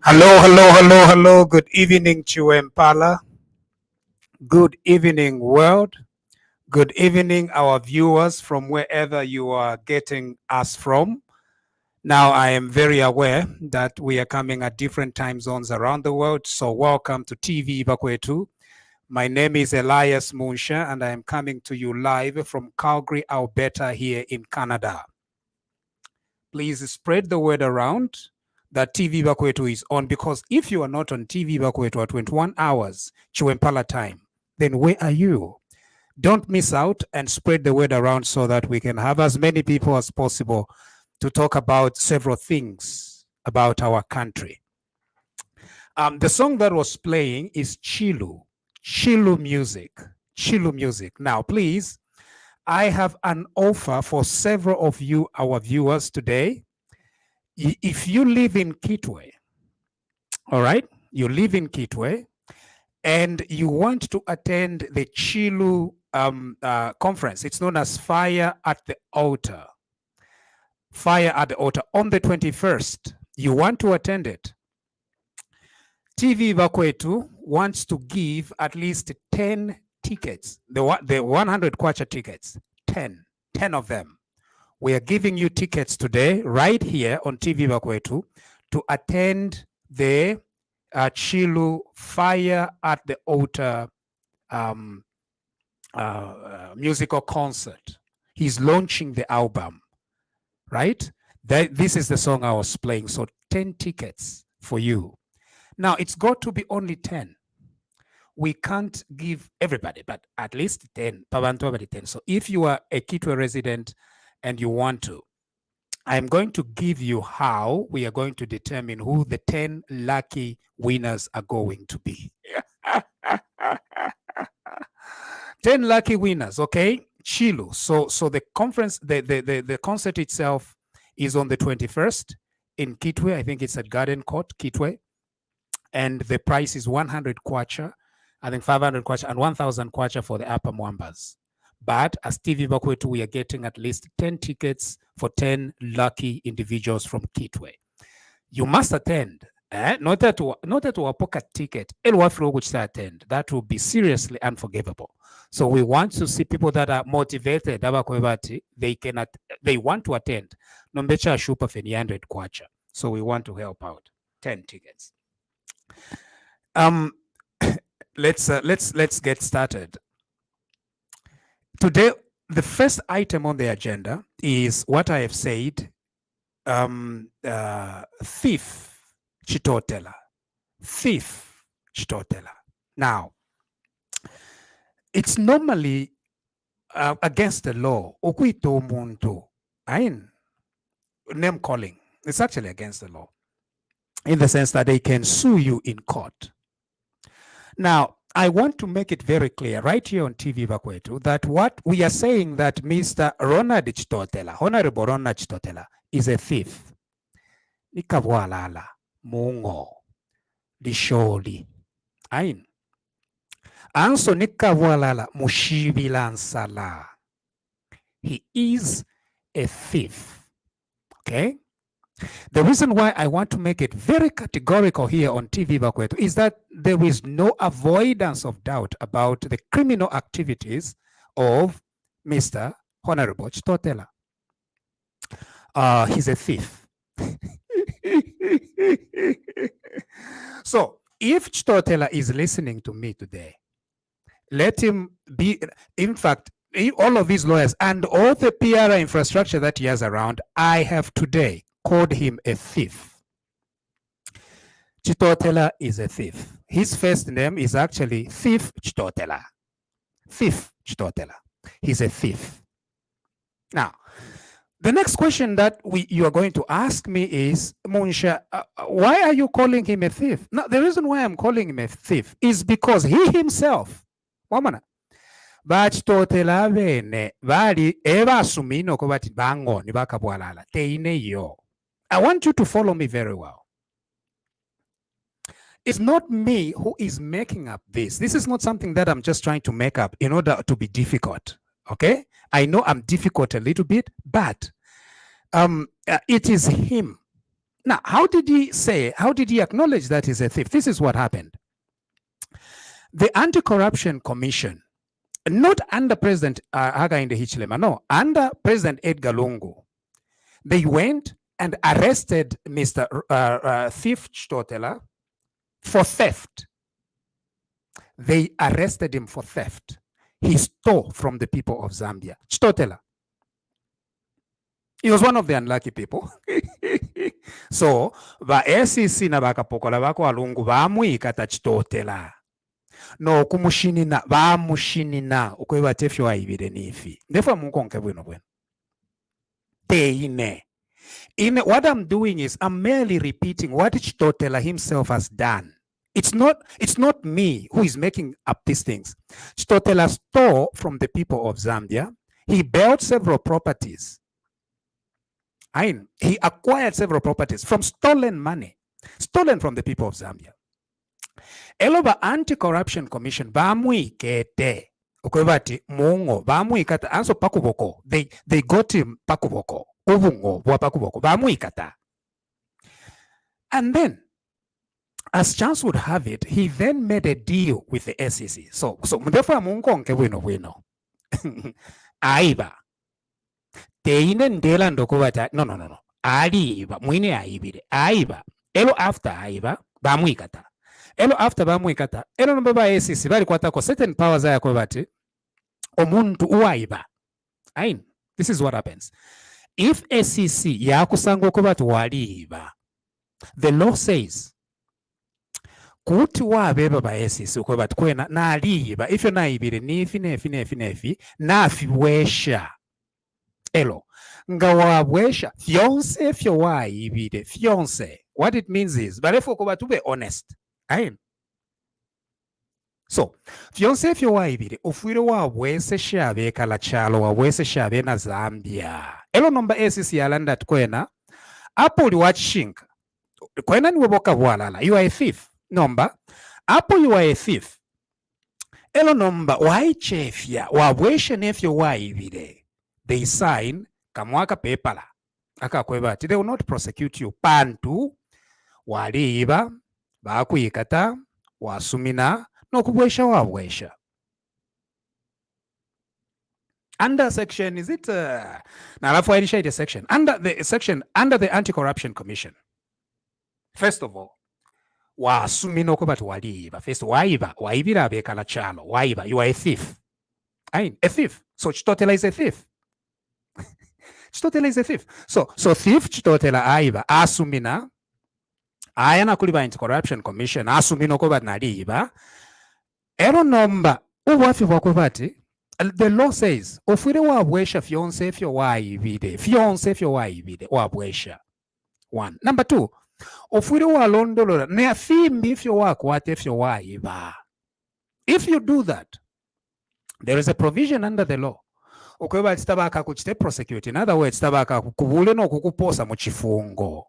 Hello. Good evening, Chiwempala. Good evening, world. Good evening, our viewers from wherever you are getting us from. Now, I am very aware that we are coming at different time zones around the world. So welcome to TVBAKWETU. My name is Elias Munshya, and I am coming to you live from Calgary, Alberta, here in Canada. Please spread the word around that TVBAKWETU is on, because if you are not on TVBAKWETU at 21 hours Chiwempala time, then where are you? Don't miss out and spread the word around so that we can have as many people as possible to talk about several things about our country. The song that was playing is Chilu music. Now, please, I have an offer for several of you, our viewers today. If you live in Kitwe, all right, you live in Kitwe, and you want to attend the Chilu conference, it's known as Fire at the Altar. Fire at the Altar on the 21st. You want to attend it. TVBAKWETU wants to give at least 10 tickets, the 100 kwacha tickets, 10 of them. We are giving you tickets today, right here on TVBAKWETU, to attend the Chilu Fire at the Altar musical concert. He's launching the album, right? This is the song I was playing. So 10 tickets for you. Now, it's got to be only 10. We can't give everybody, but at least 10. 10. So if you are a Kitwe resident and you want to, I'm going to give you how we are going to determine who the 10 lucky winners are going to be. 10 lucky winners, okay? Chilu. So the conference, the concert itself is on the 21st in Kitwe. I think it's at Garden Court, Kitwe. And the price is 100 kwacha, I think 500 kwacha, and 1,000 kwacha for the upper Mwambas. But as TVBAKWETU, we are getting at least 10 tickets for 10 lucky individuals from Kitwe. You must attend. Not that a pocket ticket. Attend. That will be seriously unforgivable. So we want to see people that are motivated. They want to attend. Nombecha shupa feni 100 kwacha. So we want to help out. 10 tickets. Let's get started. Today, the first item on the agenda is what I have said, thief Chitotela. Thief Chitotela. Now, it's normally against the law. Okuito muntu. Name calling. It's actually against the law, in the sense that they can sue you in court. Now, I want to make it very clear right here on TVBAKWETU that what we are saying that Mr. Ronald Chitotela, Honorable Ronald Chitotela, is a thief. Nikavwalala, mungo, lisholi. Ain. Anso nikavwalala, mushibilansala. He is a thief. Okay? The reason why I want to make it very categorical here on TVBAKWETU is that there is no avoidance of doubt about the criminal activities of Mr. Honorable Chitotela. He's a thief. So, if Chitotela is listening to me today, let him be, in fact, all of his lawyers and all the PR infrastructure that he has around, I have today called him a thief. Chitotela is a thief. His first name is actually Thief Chitotela. Thief Chitotela. He's a thief. Now, the next question that you are going to ask me is, Munshya, why are you calling him a thief? Now, the reason why I'm calling him a thief is because he himself, wamana, Chitotela bene bali eba sumino ko bati bango ni bakabwalala teine yo. I want you to follow me very well. It's not me who is making up this. This is not something that I'm just trying to make up in order to be difficult. Okay? I know I'm difficult a little bit, but it is him. Now, how did he acknowledge that he's a thief? This is what happened. The Anti-Corruption Commission, not under President Hakainde Hichilema, no, under President Edgar Lungu, they went and arrested Mr. Thief Chitotela for theft. They arrested him for theft. He stole from the people of Zambia. Chitotela. He was one of the unlucky people. So, ba SEC na bakapokola bako alungu bamuikata Chitotela. No kumushinina bamushinina ukweba tefyo aibire nifi. Ndefa munkonke bwino bwino. Teine. What I'm doing is I'm merely repeating what Chitotela himself has done. It's not me who is making up these things. Chitotela stole from the people of Zambia. He built several properties. He acquired several properties from stolen money, stolen from the people of Zambia. Eloba Anti-Corruption Commission bamuikete okwebati mungo bamuikata anso pakuboko. They got him pakuboko. And then, as chance would have it, he then made a deal with the SEC. So aiba teine ndela ndokubata no aliba mwine ayibire ayiba elo after ayiba bamwikata elo after bamwikata elo nomba ba ACC bali kwatako certain powers ayako bati omuntu uwayiba. Ayin, this is what happens if ACC yakusanga okubati waliba. The law says kuti wabeba ba ACC okubati kwena naliba ifyo nayibire nifi nefi nafi wesha elo nga wabwesha fiance fyo wayibire fiance. What it means is barefo okubati ube honest. Ayin, so fiance fyo wayibire ofwire wabwese shabe kala chalo wabwese shabe na Zambia elo nomba ACC yalanda kwena apo uli wachishinka kwena niwe boka bwalala you are a thief nomba apo you are a thief elo nomba waichefya wabweshe nefyo wayibire they sign kamwaka pepala akakwebati they will not prosecute you pantu waliiba bakuyikata wasumina nokubwesha wabwesha under section is it nalafu initiate a section under the Anti-Corruption Commission. First of all wasumina okubati waliiba first waibira abekala chalo waiba you are a thief. Ayin, a thief. So Chitotela is a thief. Chitotela is a thief. So thief Chitotela aiba asumina ayana kuliba Anti-Corruption Commission asumina okubati naliiba ero nomba uwafi wakubati the law says ofwire wabwesha fiance fyo wayibide wabwesha. One. Number two, ofwire walondolola ne fimbi fyo wakwate fyo wayiba. If you do that, there is a provision under the law okweba tabaka kuchite prosecute. In other words, tabaka kubule no kukuposa mu chifungo.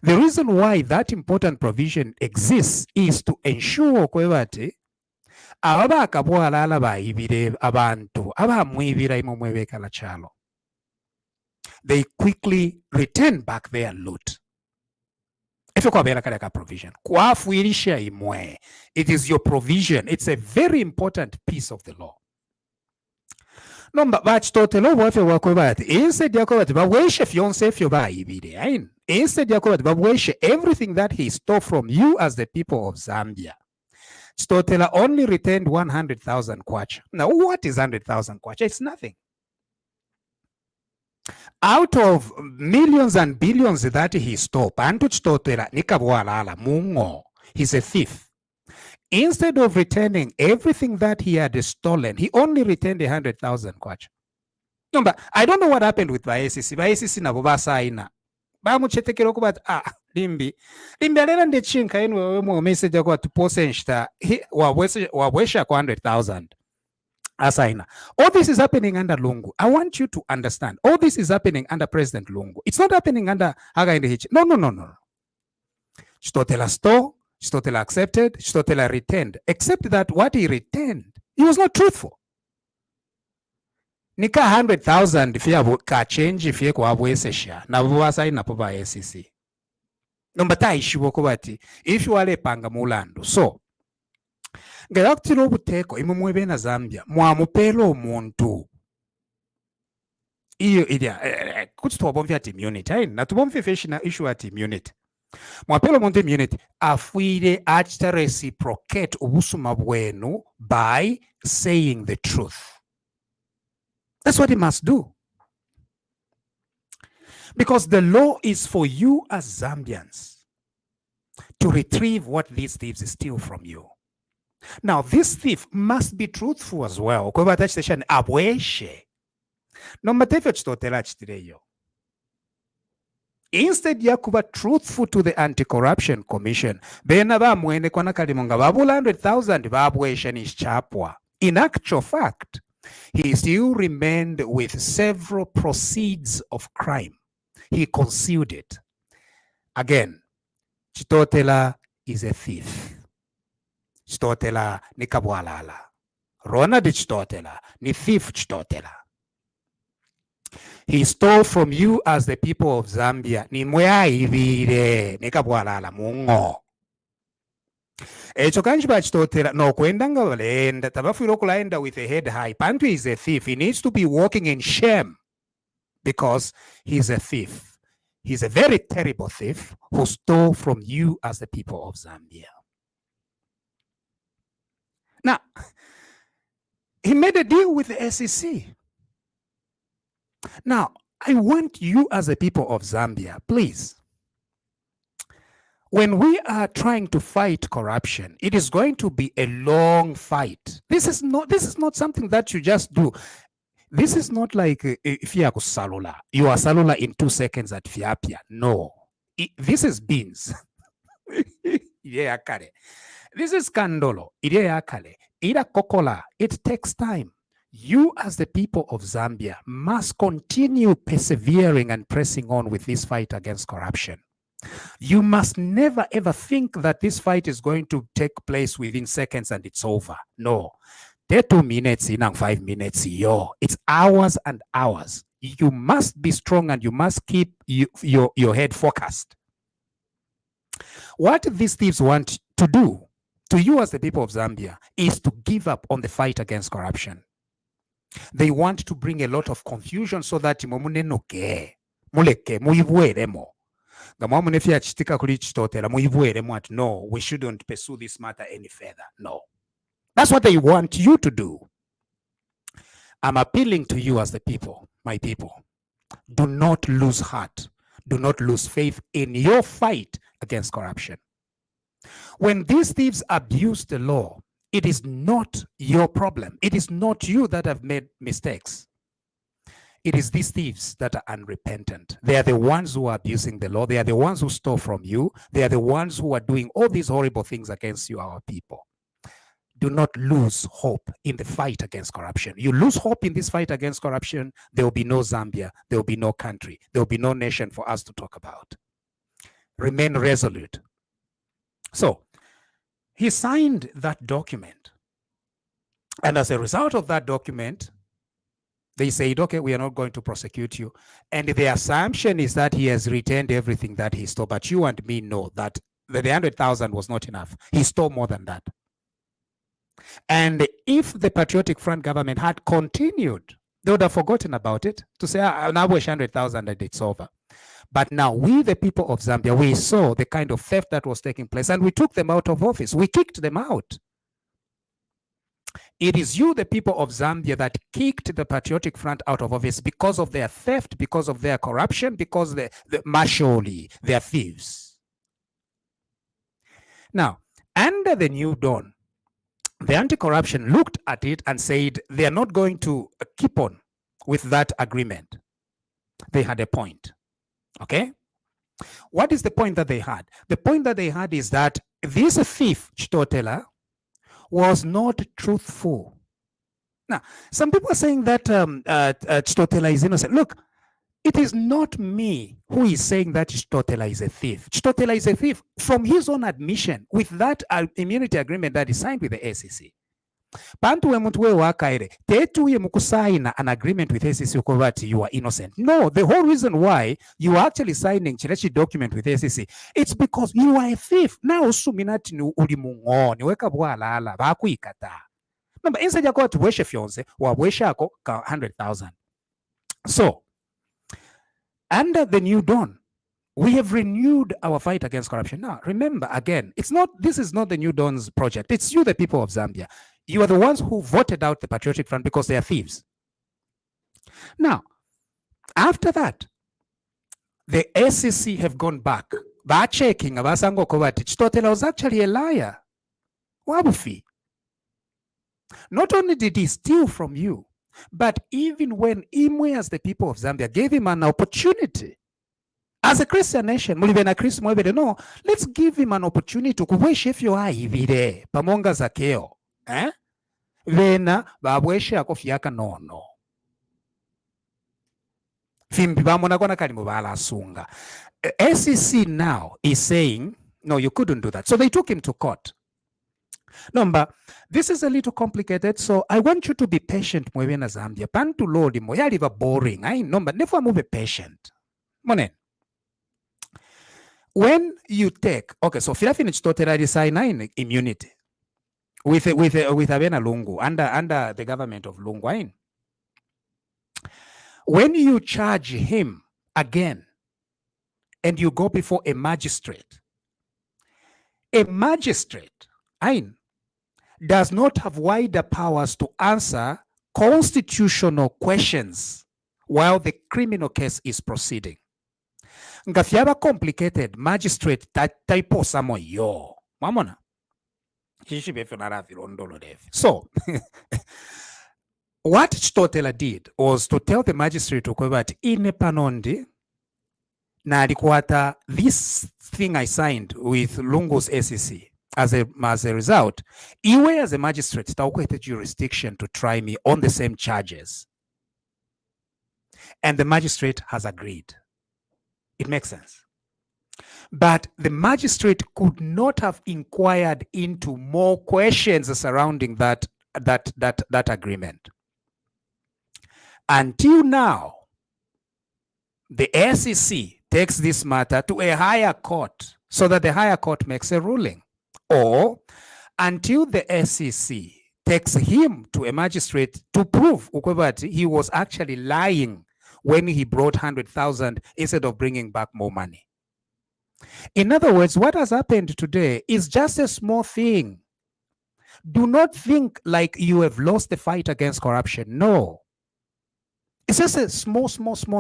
The reason why that important provision exists is to ensure okwebati ababaka bwalala bayibire abantu abamwibira imumwebekala chalo they quickly return back their loot. If you kwabera kale provision kwafuirisha imwe, it is your provision. It's a very important piece of the law. Nomba bachitotela obwafe bwakwebati instead yakobati babweshe fiance fyo bayibire. Ayin, instead yakobati babweshe everything that he stole from you as the people of Zambia. Chitotela only returned 100,000 kwacha. Now, what is 100,000 kwacha? It's nothing. Out of millions and billions that he stole, Pantu Chitotela nikabwalala mungo. He's a thief. Instead of returning everything that he had stolen, he only returned 100,000 kwacha. No, but I don't know what happened with ACC. ACC na bobasa ina. Bamuchetekera okuba limbi alera ndechinka yenwe wewe mu message yakwa tuposenshta wabwesha kwa 100,000 asaina. All this is happening under Lungu. I want you to understand. All this is happening under President Lungu. It's not happening under Hakainde Hichi. No. Chitotela stole, Chitotela accepted, Chitotela returned. Except that what he returned, he was not truthful. Nika 100,000 fia ka change fie kwa abwesesha na bwasa ina poba ACC. Nomba taishibo kubati if you wale panga mulando. So ngakutilo buteko imumwebe na Zambia mwamupelo omuntu iyo idia kutitobomvya ati immunity na tubomvya fashion issue ati immunity mwapelo omuntu immunity afuire achita reciprocate ubusuma bwenu by saying the truth. That's what he must do. Because the law is for you as Zambians to retrieve what these thieves steal from you. Now, this thief must be truthful as well. Instead, yakuba truthful to the Anti-Corruption Commission. In actual fact, he still remained with several proceeds of crime. He concealed it. Again, Chitotela is a thief. Chitotela ni kabwalala. Rona di Chitotela ni thief Chitotela. He stole from you as the people of Zambia. Ni mweaibire ni kabwalala mungo. Echokanji ba Chitotela no kwendanga balenda tabafuiro kulaenda with a head high. Pantu is a thief. He needs to be walking in shame. because he's a thief. He's a very terrible thief who stole from you as the people of Zambia. Now, he made a deal with the SEC. Now, I want you as the people of Zambia, please, when we are trying to fight corruption, it is going to be a long fight. This is not something that you just do. This is not like Fiaku Salula. You are Salula in 2 seconds at Fiapia. No. This is beans. Yeah, kare. This is Kandolo. Yeah, kare. Ira Kokola. It takes time. You as the people of Zambia must continue persevering and pressing on with this fight against corruption. You must never ever think that this fight is going to take place within seconds and it's over. No. 2 minutes in and 5 minutes, it's hours and hours. You must be strong and you must keep your head focused. What these thieves want to do to you as the people of Zambia is to give up on the fight against corruption. They want to bring a lot of confusion so that no, we shouldn't pursue this matter any further. No. That's what they want you to do. I'm appealing to you as the people, my people. Do not lose heart. Do not lose faith in your fight against corruption. When these thieves abuse the law, it is not your problem. It is not you that have made mistakes. It is these thieves that are unrepentant. They are the ones who are abusing the law. They are the ones who stole from you. They are the ones who are doing all these horrible things against you, our people. Do not lose hope in the fight against corruption. You lose hope in this fight against corruption, there will be no Zambia, there will be no country, there will be no nation for us to talk about. Remain resolute. So, he signed that document. And as a result of that document, they said, okay, we are not going to prosecute you. And the assumption is that he has returned everything that he stole. But you and me know that the 100,000 was not enough. He stole more than that. And if the Patriotic Front government had continued, they would have forgotten about it to say, now we're 100,000 and it's over. But now we, the people of Zambia, we saw the kind of theft that was taking place and we took them out of office. We kicked them out. It is you, the people of Zambia, that kicked the Patriotic Front out of office because of their theft, because of their corruption, because martially, they're thieves. Now, under the new dawn, the anti-corruption looked at it and said they are not going to keep on with that agreement. They had a point. Okay? What is the point that they had? The point that they had is that this thief, Chitotela, was not truthful. Now, some people are saying that Chitotela is innocent. Look, it is not me who is saying that Chitotela is a thief. Chitotela is a thief from his own admission with that immunity agreement that he signed with the SEC. Bantu we muntu we wakaire tetuye mukusaina an agreement with SEC that you are innocent. No, the whole reason why you are actually signing chilechi document with SEC, it's because you are a thief. Now usuminati ni uli mungoni weka bwala ala bakuikata. Namba instead ya kwa tuweshe fionze wabwesha ako ka 100,000. So under the new dawn, we have renewed our fight against corruption. Now, remember, again, this is not the New Dawn's project. It's you, the people of Zambia. You are the ones who voted out the Patriotic Front because they are thieves. Now, after that, the SEC have gone back. Checking abasango kobati Chitotela was actually a liar. Wabufi. Not only did he steal from you, but even when Imwe, as the people of Zambia, gave him an opportunity, as a Christian nation, no, let's give him an opportunity to kuweshefyo aivire pamonga zakeo. Vena babweshe akofyaka no. Fimbi bamona kona kalimu bala sunga. SEC now is saying, no, you couldn't do that. So they took him to court. Number, this is a little complicated, so I want you to be patient, Mwebena Zambia. Pantu lodi mo yaliva boring. I know, but never move patient. Monen. When you take, okay, so Filafini Chitotela design immunity with Abena Lungu under the government of Lungu. When you charge him again and you go before a magistrate does not have wider powers to answer constitutional questions while the criminal case is proceeding. Nga fyaba complicated, magistrate taiposamo yo. Mamona. So, what Chitotela did was to tell the magistrate that in panondi na alikwata this thing I signed with Lungu's SEC. As a result, iwe as a magistrate taukwete jurisdiction to try me on the same charges. And the magistrate has agreed. It makes sense. But the magistrate could not have inquired into more questions surrounding that agreement. Until now, the SEC takes this matter to a higher court so that the higher court makes a ruling. Or until the SEC takes him to a magistrate to prove that he was actually lying when he brought 100,000 instead of bringing back more money. In other words, what has happened today is just a small thing. Do not think like you have lost the fight against corruption. No. It's just a small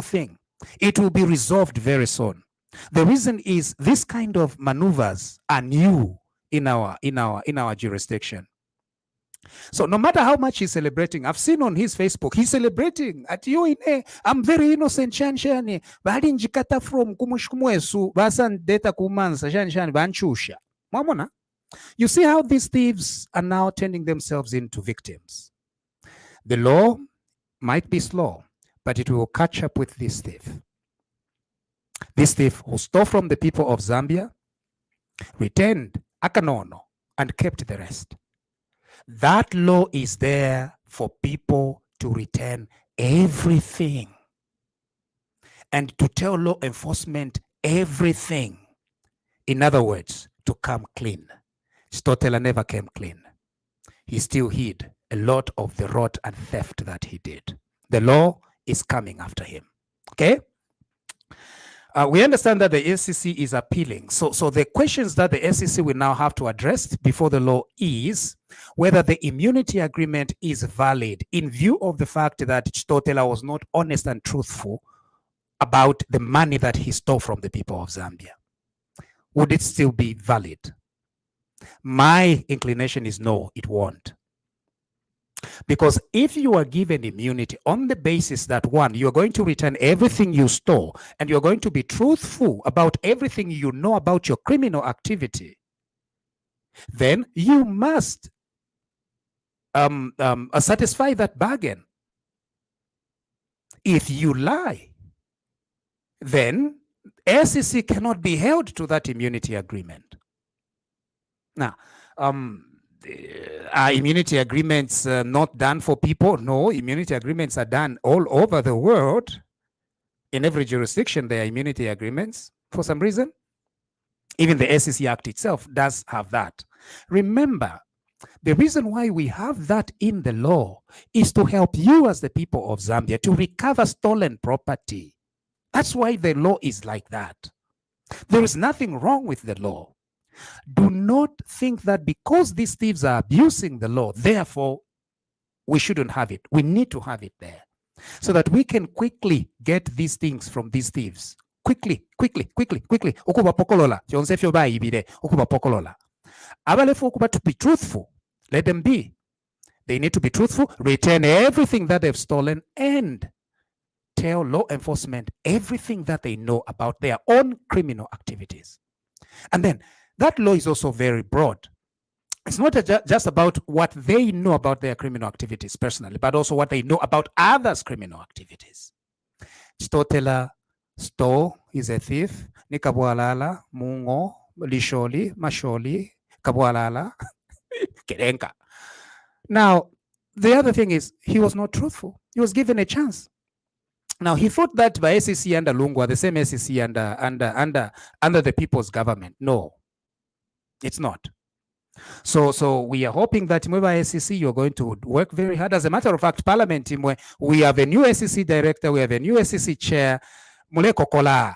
thing. It will be resolved very soon. The reason is this kind of maneuvers are new in our jurisdiction. So no matter how much he's celebrating, I've seen on his Facebook, he's celebrating at you I'm very innocent chanshani. Bali njikata from kumushkumwesu basan data kumansa chanshani banchusha. Mamona. You see how these thieves are now turning themselves into victims. The law might be slow, but it will catch up with this thief. This thief who stole from the people of Zambia, returned akanono, and kept the rest. That law is there for people to return everything and to tell law enforcement everything. In other words, to come clean. Chitotela never came clean. He still hid a lot of the rot and theft that he did. The law is coming after him. Okay? We understand that the SEC is appealing. So the questions that the SEC will now have to address before the law is whether the immunity agreement is valid in view of the fact that Chitotela was not honest and truthful about the money that he stole from the people of Zambia. Would it still be valid? My inclination is no, it won't. Because if you are given immunity on the basis that, one, you're going to return everything you stole and you're going to be truthful about everything you know about your criminal activity, then you must satisfy that bargain. If you lie, then SEC cannot be held to that immunity agreement. Now, are immunity agreements not done for people? No, immunity agreements are done all over the world. In every jurisdiction, there are immunity agreements for some reason. Even the SEC Act itself does have that. Remember, the reason why we have that in the law is to help you as the people of Zambia to recover stolen property. That's why the law is like that. There is nothing wrong with the law. Do not think that because these thieves are abusing the law, therefore we shouldn't have it. We need to have it there so that we can quickly get these things from these thieves. Quickly. Okuba pokolola. Jonsefio ba ibide. Okuba pokolola. Abalefu okuba to be truthful. Let them be. They need to be truthful, return everything that they've stolen, and tell law enforcement everything that they know about their own criminal activities. And then that law is also very broad. It's not just about what they know about their criminal activities personally, but also what they know about others' criminal activities. Chitotela stole, is a thief. Ni kabwalala, mungo, lisholi, masholi, kabwalala, kerenka. Now, the other thing is, he was not truthful. He was given a chance. Now, he thought that by SEC under Lungu, the same SEC under the people's government. No. It's not. So we are hoping that Mweba SEC, you're going to work very hard. As a matter of fact, Parliament, we have a new SEC director, we have a new SEC chair, Mule Kokola,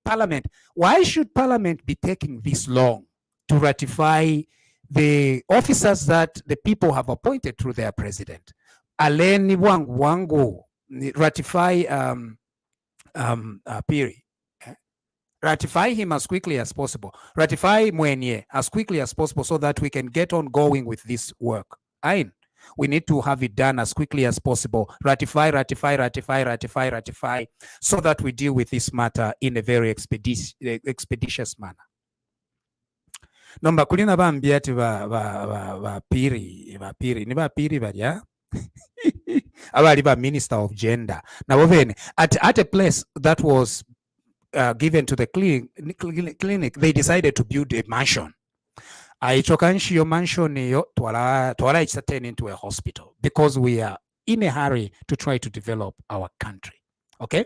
Parliament. Why should Parliament be taking this long to ratify the officers that the people have appointed through their president? Aleni Wangu ratify Piri. Ratify him as quickly as possible. Ratify Mwenye as quickly as possible so that we can get on going with this work. We need to have it done as quickly as possible. Ratify, so that we deal with this matter in a very expeditious manner. Nomba kulina bambiati ba piri ni ba piri badia abali ba minister of gender. Now then at a place that was given to the clinic, they decided to build a mansion. Aichokanshi mansion twala it's turned into a hospital because we are in a hurry to try to develop our country. Okay?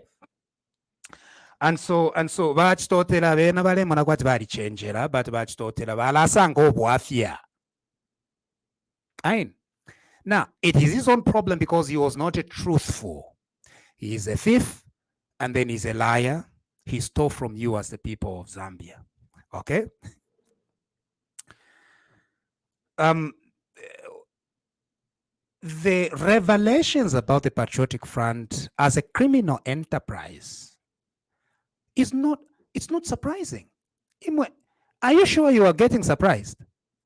And so Chitotela bena bale mona kwati bali changera but Chitotela balasanga obwafia. Now, it is his own problem because he was not a truthful. He is a thief and then he's a liar. He stole from you as the people of Zambia. Okay? The revelations about the Patriotic Front as a criminal enterprise it's not surprising. Are you sure you are getting surprised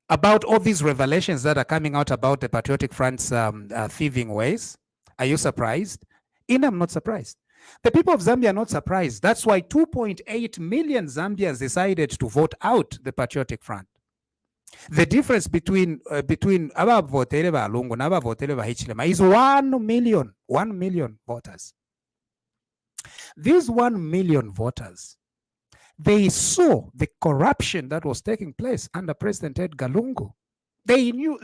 about all these revelations that are coming out about the Patriotic Front's thieving ways? Are you surprised? I'm not surprised. The people of Zambia are not surprised. That's why 2.8 million Zambians decided to vote out the Patriotic Front. The difference between abavotele ba Lungu na abavotele ba Hichilema is 1 million voters. These 1 million voters, they saw the corruption that was taking place under President Edgar Lungu. They knew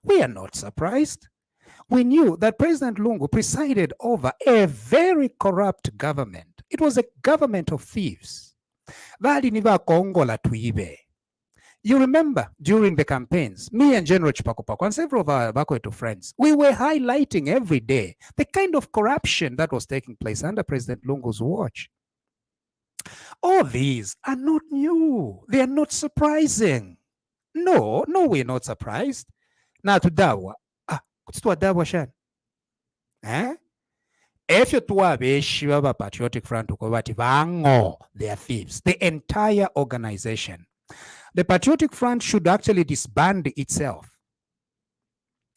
we are not surprised. We knew that President Lungu presided over a very corrupt government. It was a government of thieves. You remember during the campaigns, me and General Chipakopako and several of our Bakwetu friends, we were highlighting every day the kind of corruption that was taking place under President Lungu's watch. All these are not new. They are not surprising. No, we're not surprised. Now to Dawa. If you to Patriotic Front, they are thieves. The entire organization. The Patriotic Front should actually disband itself.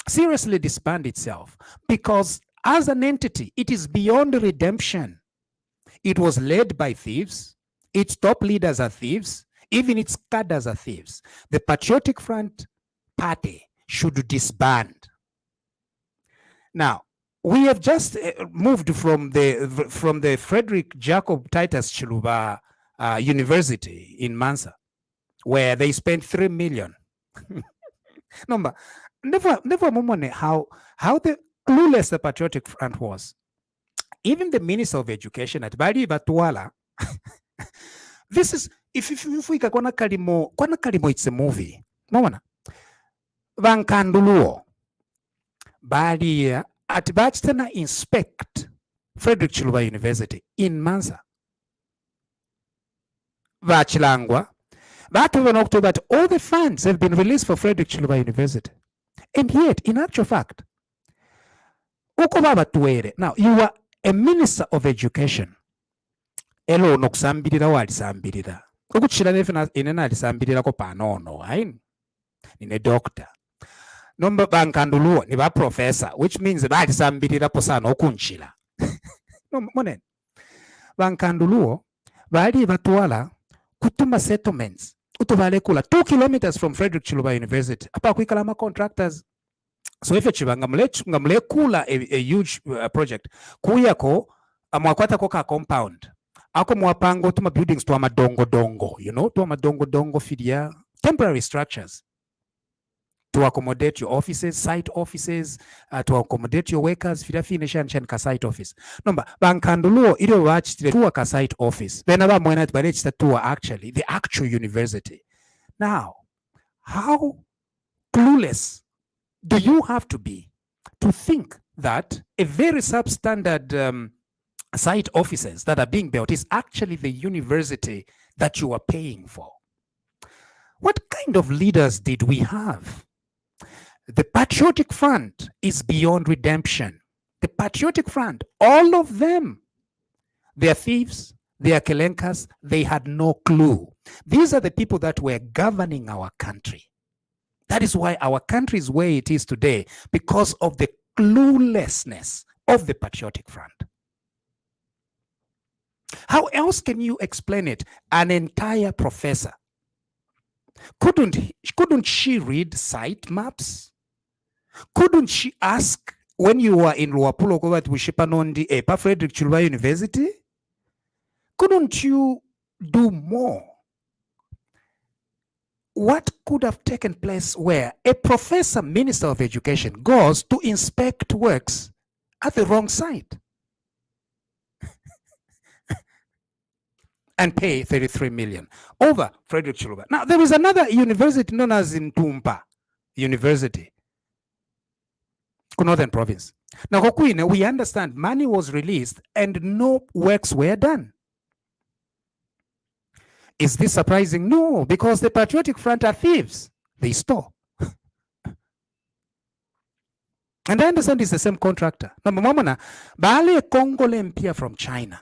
Seriously disband itself. Because as an entity, it is beyond redemption. It was led by thieves. Its top leaders are thieves. Even its cadres are thieves. The Patriotic Front party should disband. Now, we have just moved from the Frederick Jacob Titus Chiluba University in Mansa, where they spent 3 million. Number never moment how the clueless the Patriotic Front was. Even the Minister of Education at Bali Batwala. This is if we kwana kalimo it's a movie. Mwana. Bankanduluo. Bali at Bachstana inspect Frederick Chiluba University in Mansa. Bachilangwa. Back in October, all the funds have been released for Frederick Chiluba University. And yet, in actual fact, now you are a Minister of Education. Elo nokusambirira walisambirira. Ukuchira nefena inena alisambirira ko panono, haini. Nine doctor. Nomba bankanduluo ni ba professor, which means balisambirira posana okunchila. No monen. Bankanduluo bali batwala kutuma settlements. Utuvalekula 2 kilometers from Frederick Chiluba University. Apa kuikalama contractors. So if ngamlekula a huge project, kuyako amwakwata koka compound. Ako mwapango tuma buildings to amadongo, you know, to amadongo fidia, temporary structures to accommodate your offices, site offices, to accommodate your workers, fidia finishan ka site office. Number bankanduluo ido wachitire to a site office. Benaba mwena tbarechita to actually the actual university. Now, How clueless do you have to be to think that a very substandard site offices that are being built is actually the university that you are paying for? What kind of leaders did we have? The Patriotic Front is beyond redemption. The Patriotic Front, all of them, they are thieves, they are kelenkas, they had no clue. These are the people that were governing our country. That is why our country is where it is today, because of the cluelessness of the Patriotic Front. How else can you explain it? An entire professor. Couldn't she read site maps? Couldn't she ask when you were in Luapulo Kovat Wishipanondi Epa Frederick Chilwa University? Couldn't you do more? What could have taken place where a professor, minister of education, goes to inspect works at the wrong site and pay 33 million over Frederick Chilwa? Now, there is another university known as Ntumba University, Northern Province. Now, we understand money was released and no works were done. Is this surprising? No, because the Patriotic Front are thieves. They stole. And I understand it's the same contractor. Now, Bale Congole Mpia from China.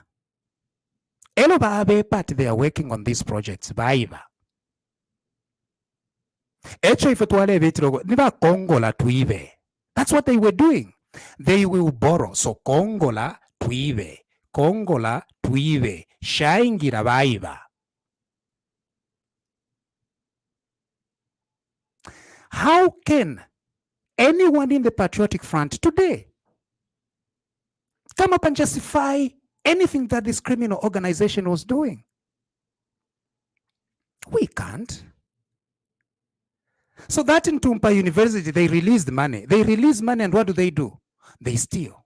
Elo Baabe Party, they are working on these projects. Baiva. That's what they were doing. They will borrow. So Kongola tuive. Kongola tuive. Shaingira baiva. How can anyone in the Patriotic Front today come up and justify anything that this criminal organization was doing? We can't. So that in Ntumba University, they released money. They release money, and what do? They steal.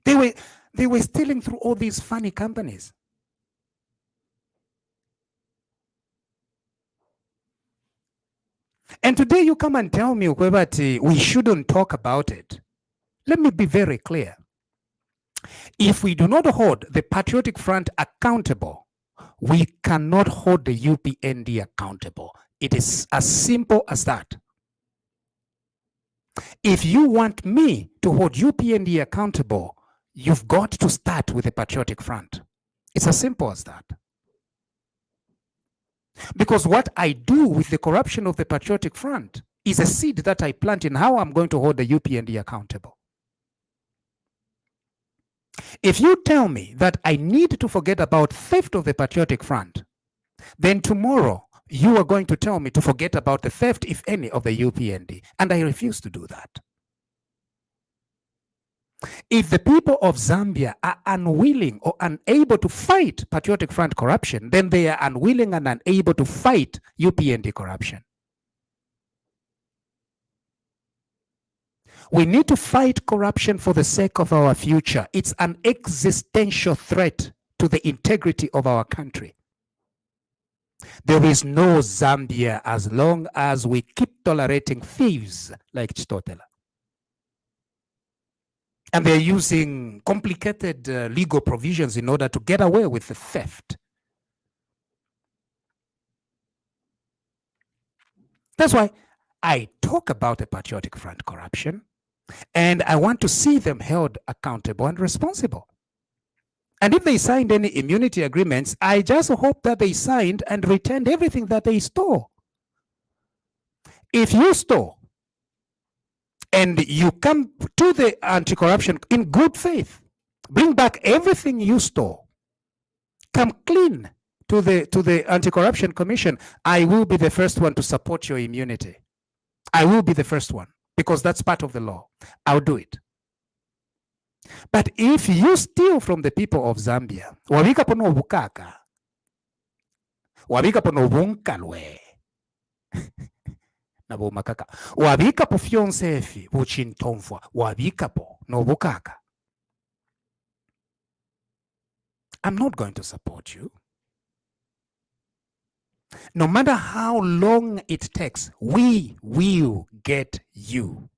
They were stealing through all these funny companies. And today you come and tell me, Kwebati, we shouldn't talk about it. Let me be very clear. If we do not hold the Patriotic Front accountable, we cannot hold the UPND accountable. It is as simple as that. If you want me to hold UPND accountable, you've got to start with the Patriotic Front. It's as simple as that. Because what I do with the corruption of the Patriotic Front is a seed that I plant in how I'm going to hold the UPND accountable. If you tell me that I need to forget about theft of the Patriotic Front, then tomorrow you are going to tell me to forget about the theft, if any, of the UPND. And I refuse to do that. If the people of Zambia are unwilling or unable to fight Patriotic Front corruption, then they are unwilling and unable to fight UPND corruption. We need to fight corruption for the sake of our future. It's an existential threat to the integrity of our country. There is no Zambia as long as we keep tolerating thieves like Chitotela. And they're using complicated legal provisions in order to get away with the theft. That's why I talk about the Patriotic Front corruption, and I want to see them held accountable and responsible. And if they signed any immunity agreements, I just hope that they signed and returned everything that they stole. If you stole, and you come to the anti-corruption in good faith, bring back everything you stole, come clean to the Anti-Corruption Commission, I will be the first one to support your immunity. I will be the first one, because that's part of the law. I'll do it. But if you steal from the people of Zambia, wabika pono bukaka, wabika pono bunkalwe, nabo makaka, wabika po fionsefi buchintomfwa, wabika po no bukaka. I'm not going to support you. No matter how long it takes, we will get you.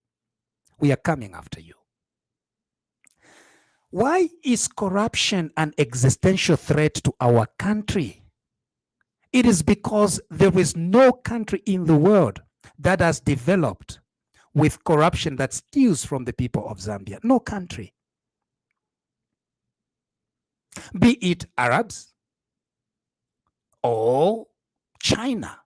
We are coming after you. Why is corruption an existential threat to our country? It is because there is no country in the world that has developed with corruption that steals from the people of Zambia. No country. Be it Arabs or China.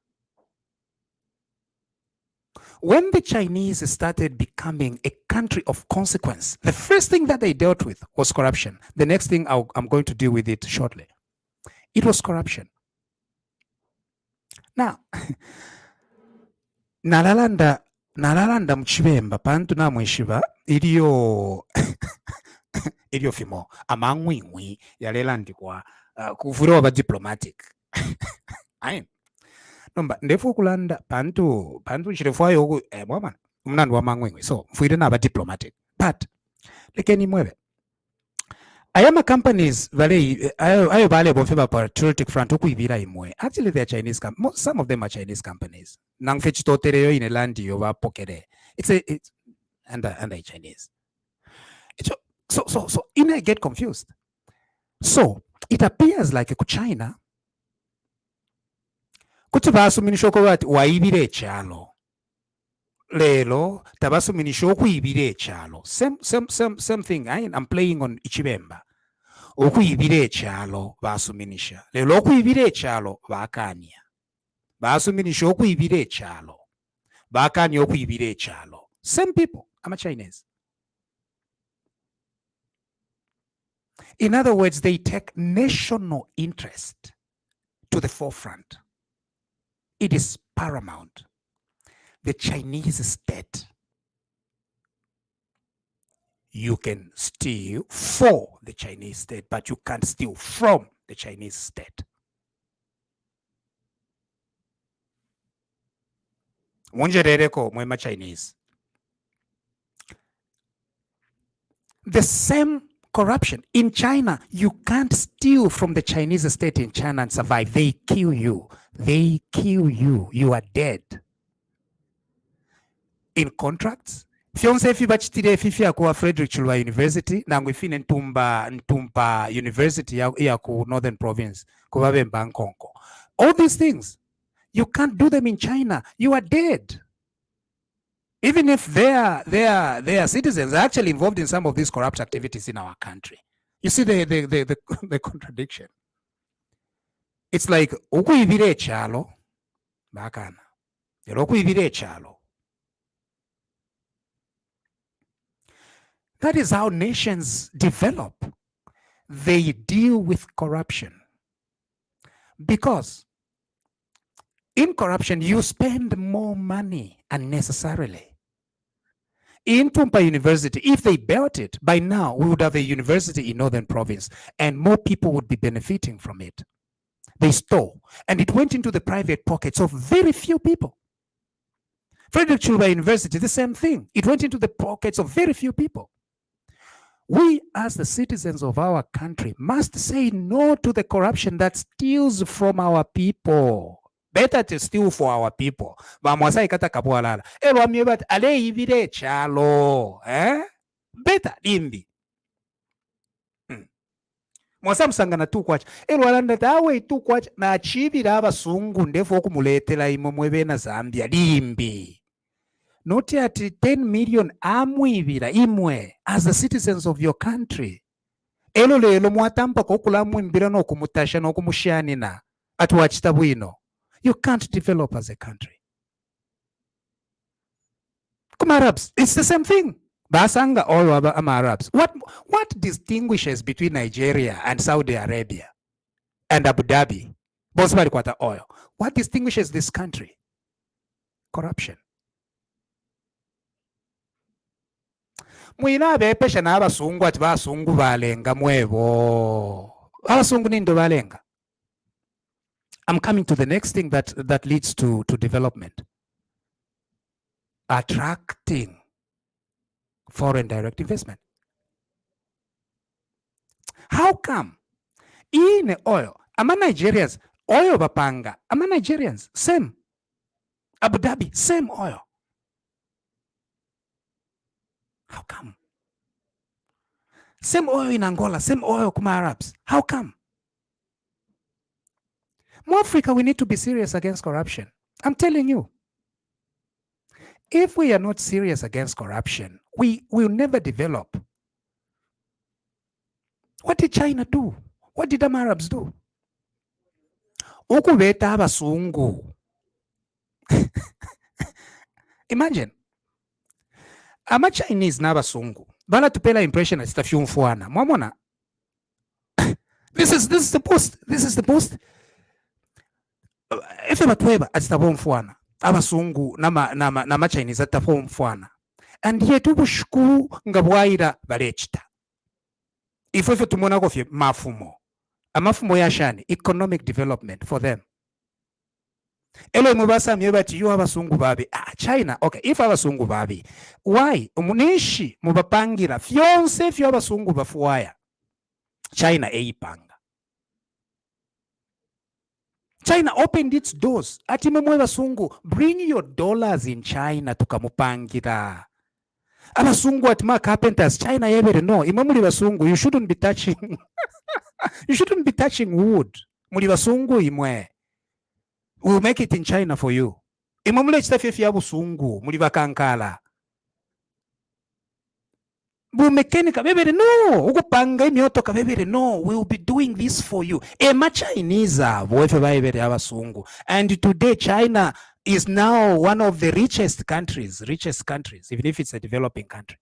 When the Chinese started becoming a country of consequence, the first thing that they dealt with was corruption. The next thing I'm going to deal with it shortly. It was corruption. Now, nalalanda mchibemba pantu na mwishiba iliyo fimo amangwingwi yalelandikwa kuvuliwa ba diplomatic. Ayin. Nomba ndefu kulanda pantu chirefuayo mwamana mnandu wa mangwingwi so mfuire na ba diplomatic but lekeni mwebe ayama companies ayo bale bofeba patriotic front okuibira imwe actually they are Chinese some of them are Chinese companies nangfe Chitotela yo ine land yo ba pokere it's under Chinese so I get confused. So it appears like China kuti basuminisha ko bati waibire ekyalo lelo tabasuminisha okuibira ekyalo same thing. I'm playing on Ichibemba. Okuibira ekyalo basuminisha lelo okuibira ekyalo bakanya basuminisha okuibira ekyalo bakanya okuibira ekyalo. Same people. I'm Chinese. In other words, they take national interest to the forefront. It is paramount. The Chinese state, you can steal for the Chinese state, but you can't steal from the Chinese state. Munjerereko mwema Chinese. The same corruption. In China, you can't steal from the Chinese state in China and survive. They kill you. They kill you. You are dead. In contracts, Fionse fi bachitire fifi akuwa Frederick Chulwa University na ngwifine Ntumba University ya ku Northern Province kubabe Mbankonko. All these things, you can't do them in China. You are dead. Even if their citizens are actually involved in some of these corrupt activities in our country. You see the contradiction. It's like ukuibire chalo bakana. Ukuibire chalo. That is how nations develop. They deal with corruption. Because in corruption, you spend more money unnecessarily. In Ntumba University, if they built it, by now we would have a university in Northern Province and more people would be benefiting from it. They stole, and it went into the private pockets of very few people. Frederick Chulwa University, the same thing. It went into the pockets of very few people. We, as the citizens of our country, must say no to the corruption that steals from our people. Better to steal for our people. Better limbi. Mwasa msangana tu kwacha. Walanda tawe tu kwacha na achibira abasungu ndefu okumuletera imwe na Zambia limbi. Not at 10 million amwibira imwe as the citizens of your country. Elo lelo mwatampa kokula mwimbira no kumutasha no kumushanina atuwachita bwino. You can't develop as a country. Kuma Arabs, it's the same thing. Basanga all Arabs. What distinguishes between Nigeria and Saudi Arabia and Abu Dhabi? Bosbari kwata oil. What distinguishes this country? Corruption. Mwina bepesha na abasungu ati basungu balenga mwebo. Abasungu nindo balenga. I'm coming to the next thing that leads to development. Attracting foreign direct investment. How come in oil, ama Nigerians Oil bapanga. Ama Nigerians, same. Abu Dhabi, same oil. How come? Same oil in Angola, same oil kuma Arabs. How come? More Africa, we need to be serious against corruption. I'm telling you. If we are not serious against corruption, we will never develop. What did China do? What did the Arabs do? Ukubeta abasungu. Imagine. Ama Chinese n'abasungu. Bana tupela impression as tafyumfuana. Mwamona. This is the post. This is the post. Efe batweba atitapomfuana. Abasungu nama Chinese atapomfuana. And yet ubushku ngabwaira balechita. Ifo tumona kofye mafumo. Amafumo yashani economic development for them. Elo mubasa myebati you abasungu babi. China, okay, if abasungu babi. Why? Umunishi mubapangira fyonse fyo abasungu bafuaya. China eipanga. China opened its doors. Ati mwe basungu, bring your dollars in China tukamupangira. Abasungu atma carpenters, China yebere no. Imamuli basungu, you shouldn't be touching. You shouldn't be touching wood. Muli basungu imwe. We'll make it in China for you. Imamule chitafefi ya busungu, muli bakankala. Bu mechanic bebere no, ukupanga imyoto kabebere no, we'll be doing this for you. Ema Chinese boefe baebere abasungu. And today China is now one of the richest countries, even if it's a developing country.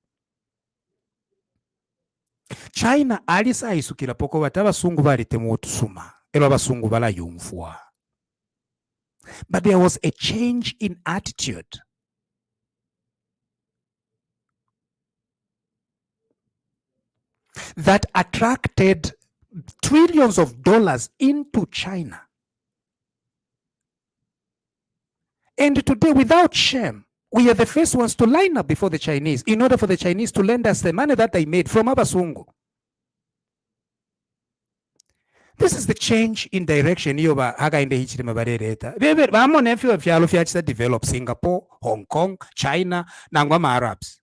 China alisa isukira poko batabasungu baritemu otusuma. Elo abasungu bala yumfua. But there was a change in attitude. That attracted trillions of dollars into China. And today, without shame, we are the first ones to line up before the Chinese in order for the Chinese to lend us the money that they made from abasungu. This is the change in direction. Develop Singapore, Hong Kong, China, Nangwama Arabs.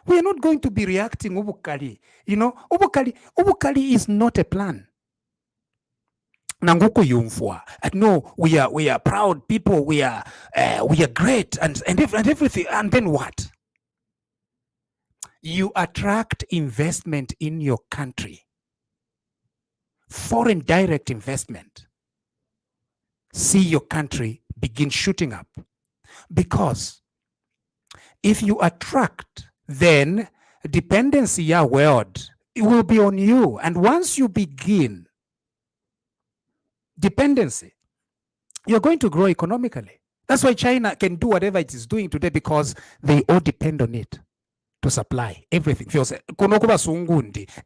We are not going to be reacting ubukali. You know, ubukali is not a plan. Nanguku yumfua. No, we are proud people. We are great and everything. And then what? You attract investment in your country. Foreign direct investment. See your country begin shooting up. Because if you attract, then dependency ya world, it will be on you. And once you begin dependency, you're going to grow economically. That's why China can do whatever it is doing today, because they all depend on it to supply everything.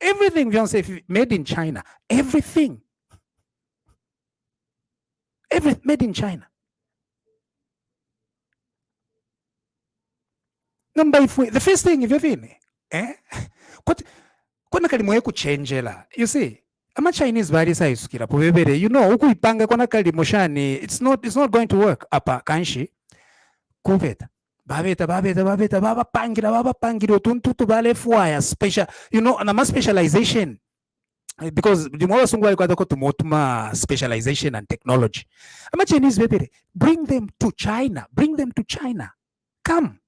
Everything made in China. Everything made in China. The first thing, if you're you see, ama Chinese barisa isukira pobebere, you know, ukuipanga kona kali moshani, it's not going to work. Apa kanshi kubeta babeta baba pangira tuntutu bale fuaya special, you know, na specialization, because the more sungwa alikuwa dako tumotuma specialization and technology. Ama Chinese bebere, bring them to China. Come.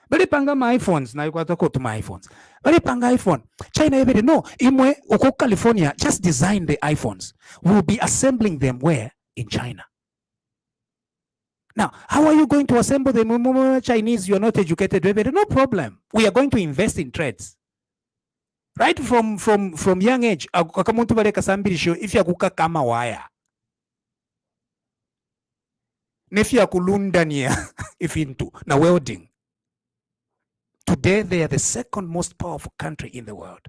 Bali panga my iPhones na yuko atako to my iPhones. Bali panga iPhone. China every no, imwe uko California, just design the iPhones. We'll be assembling them where? In China. Now, how are you going to assemble them? Chinese, you are not educated. No problem. We are going to invest in trades. Right from young age, akamuntu bale kasambirisho if yakuka kama waya. Nefi yakulundania if into na welding. Today, they are the second most powerful country in the world.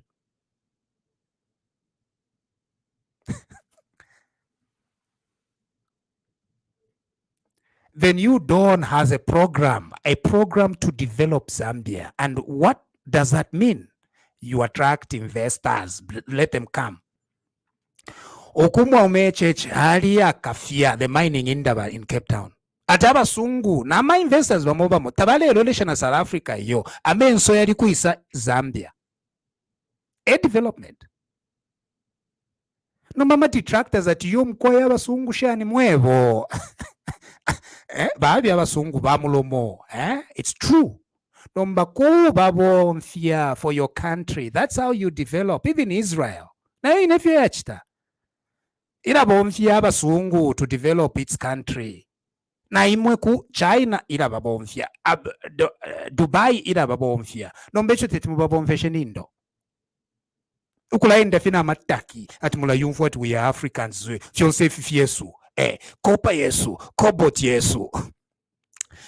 The new dawn has a program to develop Zambia. And what does that mean? You attract investors, let them come. Okumwa umecheche hali akafia the mining indaba in Cape Town. Ataba sungu na ma investors bamobamo tabale relation na South Africa yo amenso yali kuisa Zambia. A development. No mama detractors ati yo mkoya abasungu shani mwevo. Baadhi abasungu bamulomo. It's true. Nomba ku babo mfia for your country. That's how you develop. Even Israel. Na inefia yachita. Irabomfia abasungu to develop its country. Na imwe ku China irababomfia. Dubai irababomfia. Nombecho tetimu babomfeshe nindo. Ukulaenda fina mataki atimula yumfu ati we are Africans fyonse fifi yesu copper yesu Cobalt yesu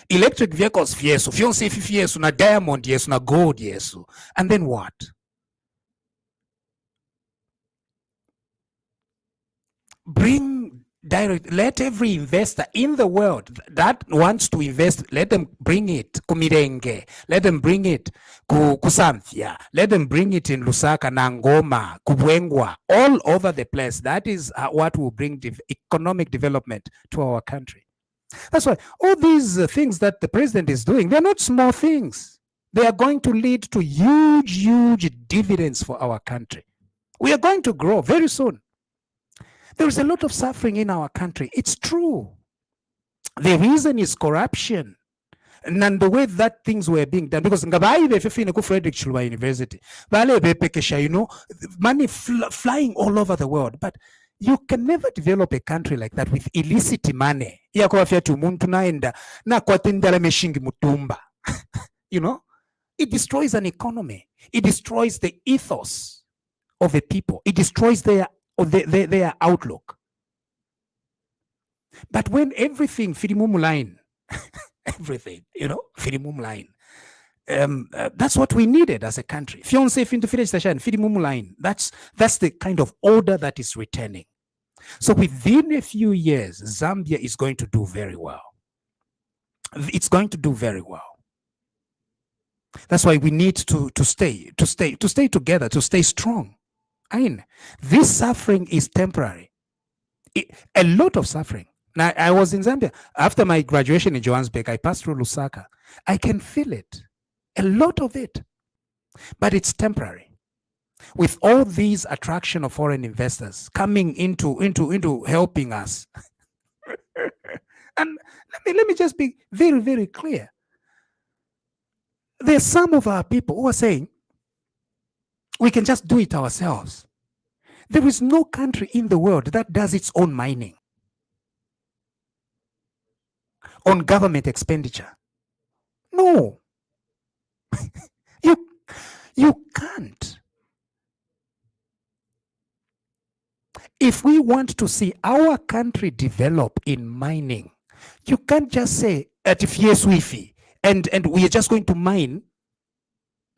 electric vehicles yesu fyonse fifi yesu na diamond yesu na gold yesu. And then what? Bring direct, let every investor in the world that wants to invest, let them bring it kumirenge, let them bring it kusamfia, let them bring it in Lusaka, Nangoma, Kubwengwa, all over the place. That is what will bring economic development to our country. That's why all these things that the president is doing, they're not small things. They are going to lead to huge dividends for our country. We are going to grow very soon. There is a lot of suffering in our country. It's true. The reason is corruption. And the way that things were being done. Because Frederick Chilwa University, money flying all over the world. But you can never develop a country like that with illicit money. You know, it destroys an economy. It destroys the ethos of a people. It destroys their outlook. But when everything firimum line, everything, firimum line, that's what we needed as a country. Firimum line. That's the kind of order that is returning. So within a few years, Zambia is going to do very well. It's going to do very well. That's why we need to stay together, to stay strong. This suffering is temporary. A lot of suffering. Now, I was in Zambia. After my graduation in Johannesburg, I passed through Lusaka. I can feel it. A lot of it. But it's temporary. With all these attraction of foreign investors coming into helping us. And let me just be very, very clear. There's some of our people who are saying, we can just do it ourselves. There is no country in the world that does its own mining on government expenditure. No. You can't. If we want to see our country develop in mining, you can't just say at Wifi and we are just going to mine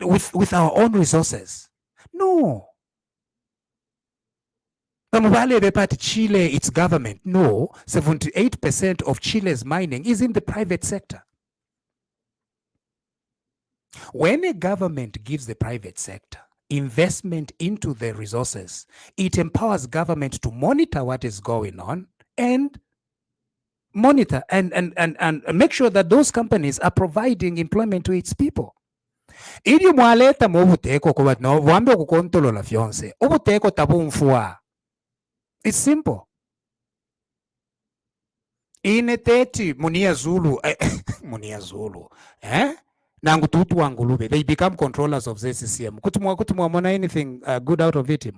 with our own resources. No. Chile, its government. No, 78% of Chile's mining is in the private sector. When a government gives the private sector investment into the resources, it empowers government to monitor what is going on and monitor and make sure that those companies are providing employment to its people. Ili mwaleta mobuteko kwa no vambe kukontrolo la fionse. Obuteko tabumfua. It's simple. Ineteti munia Zulu munia Zulu. Nangu tutu wangulube. They become controllers of ZCCM. Kutumwa mona anything good out of it.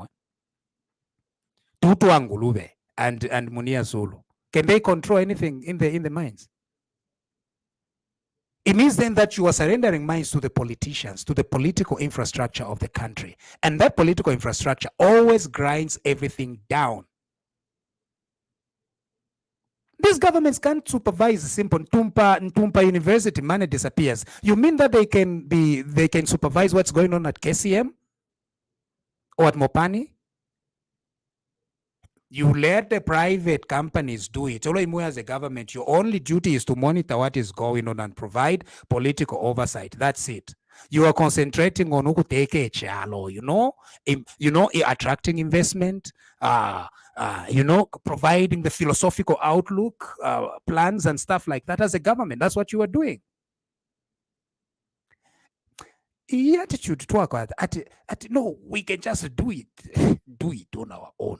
Tutu wangulube and munia Zulu. Can they control anything in the mines? It means then that you are surrendering mines to the politicians, to the political infrastructure of the country. And that political infrastructure always grinds everything down. These governments can't supervise simple Ntumba University, money disappears. You mean that they can supervise what's going on at KCM or at Mopani? You let the private companies do it. Although as a government, your only duty is to monitor what is going on and provide political oversight. That's it. You are concentrating on attracting investment, providing the philosophical outlook, plans and stuff like that as a government. That's what you are doing. The attitude to work no, we can just do it on our own.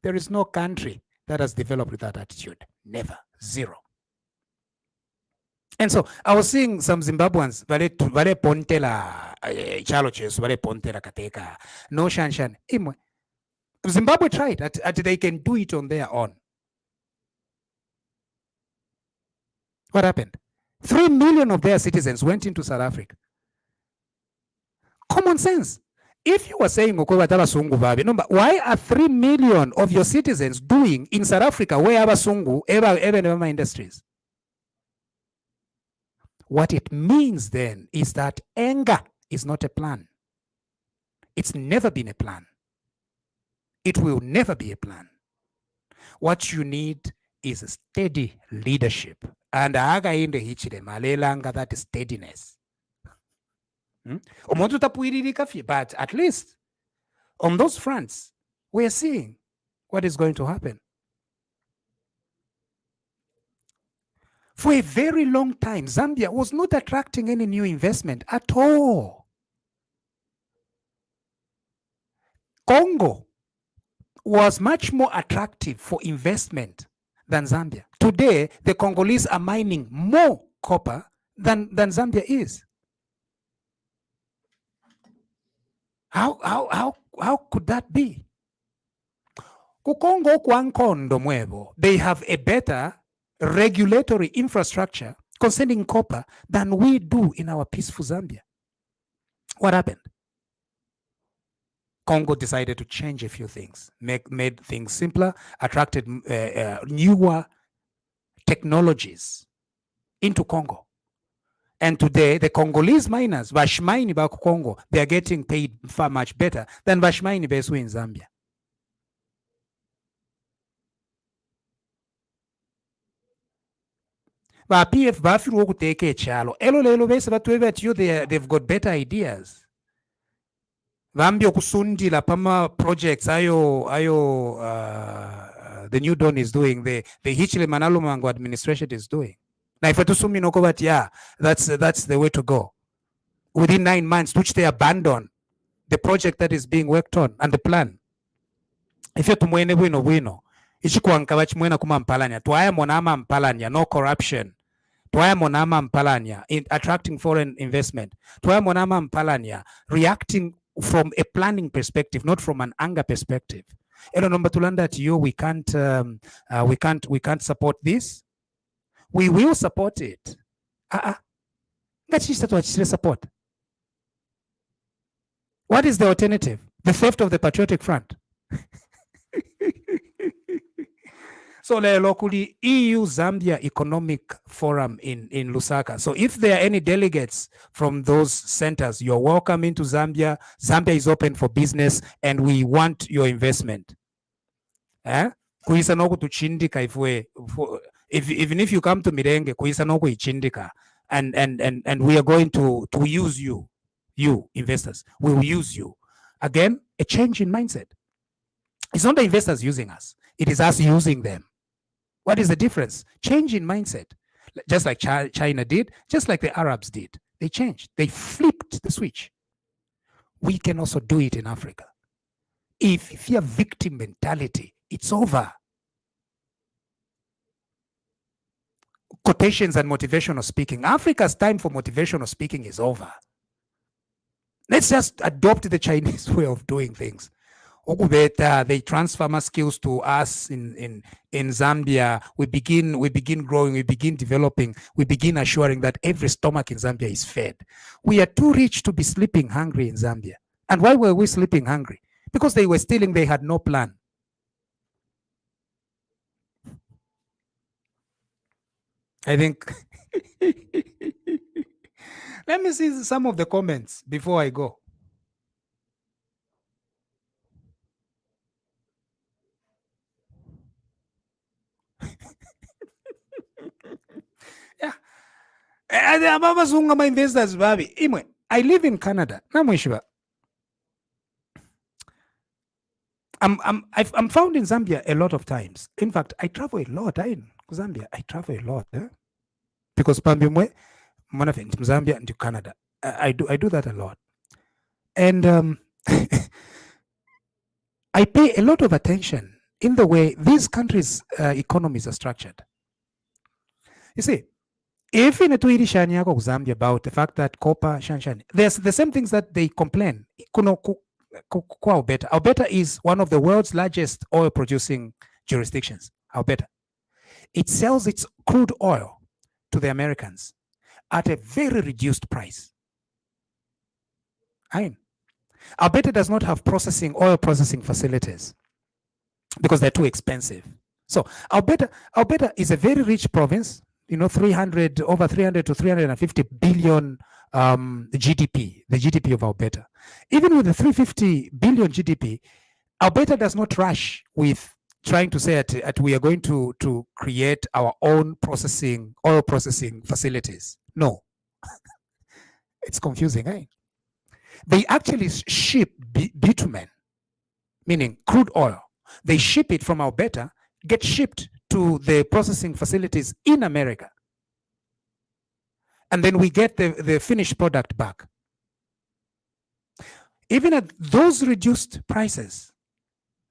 There is no country that has developed that attitude. Never. Zero. And so I was seeing some Zimbabweans, vale pontela chalo chesu, vale pontela kateka, no shanshan. Zimbabwe tried that they can do it on their own. What happened? 3 million of their citizens went into South Africa. Common sense. If you were saying, why are 3 million of your citizens doing in South Africa where Abasungu, ever industries? What it means then is that anger is not a plan. It's never been a plan. It will never be a plan. What you need is a steady leadership. And aga in the hichire malelanga that steadiness. But at least on those fronts, we are seeing what is going to happen. For a very long time, Zambia was not attracting any new investment at all. Congo was much more attractive for investment than Zambia. Today, the Congolese are mining more copper than Zambia is. How could that be? They have a better regulatory infrastructure concerning copper than we do in our peaceful Zambia. What happened? Congo decided to change a few things, made things simpler, attracted newer technologies into Congo. And today, the Congolese miners, Vashmaini back Congo, they are getting paid far much better than Vashmaini Besu in Zambia. They've got better ideas. Vambio kusundila pama projects the New Dawn is doing, the Hichile Manalumango administration is doing. Now, if that's the way to go. Within 9 months, which they abandon the project that is being worked on and the plan. If you're tumwene wino, ichikuankawachi mwena kuma mpalanya, tuaya monama mpalanya, no corruption. Tuaya monama mpalanya, in attracting foreign investment. Tuaya monama mpalanya, reacting from a planning perspective, not from an anger perspective. Elo nomba tulanda to you, we can't support this. We will support it. Support. What is the alternative? The theft of the Patriotic Front. So the locally EU-Zambia Economic Forum in Lusaka. So if there are any delegates from those centers, you're welcome into Zambia. Zambia is open for business and we want your investment. Even if you come to Mirenge, and we are going to use you investors, we will use you. Again, a change in mindset. It's not the investors using us, it is us using them. What is the difference? Change in mindset. Just like China did, just like the Arabs did. They changed, they flipped the switch. We can also do it in Africa. If you have victim mentality, it's over. Quotations and motivational speaking. Africa's time for motivational speaking is over. Let's just adopt the Chinese way of doing things. They transfer my skills to us in Zambia. We begin growing, we begin developing, we begin assuring that every stomach in Zambia is fed. We are too rich to be sleeping hungry in Zambia. And why were we sleeping hungry? Because they were stealing, they had no plan. I think let me see some of the comments before I go. investors babi. I live in Canada. I'm found in Zambia a lot of times. In fact, I travel a lot. In Zambia, I travel a lot. Because Pambimwe, Zambia into Canada. I do that a lot. And I pay a lot of attention in the way these countries' economies are structured. You see, if in a Twidi Shanyako Zambia about the fact that copper, Shanshan, there's the same things that they complain. Alberta. Alberta is one of the world's largest oil producing jurisdictions. Alberta. It sells its crude oil to the Americans at a very reduced price. Alberta does not have oil processing facilities because they're too expensive. So Alberta is a very rich province, over 300 to 350 billion GDP, the GDP of Alberta. Even with the 350 billion GDP, Alberta does not rush with trying to say that we are going to create our own oil processing facilities. No. It's confusing, eh? They actually ship bitumen, meaning crude oil. They ship it from Alberta, get shipped to the processing facilities in America. And then we get the finished product back. Even at those reduced prices,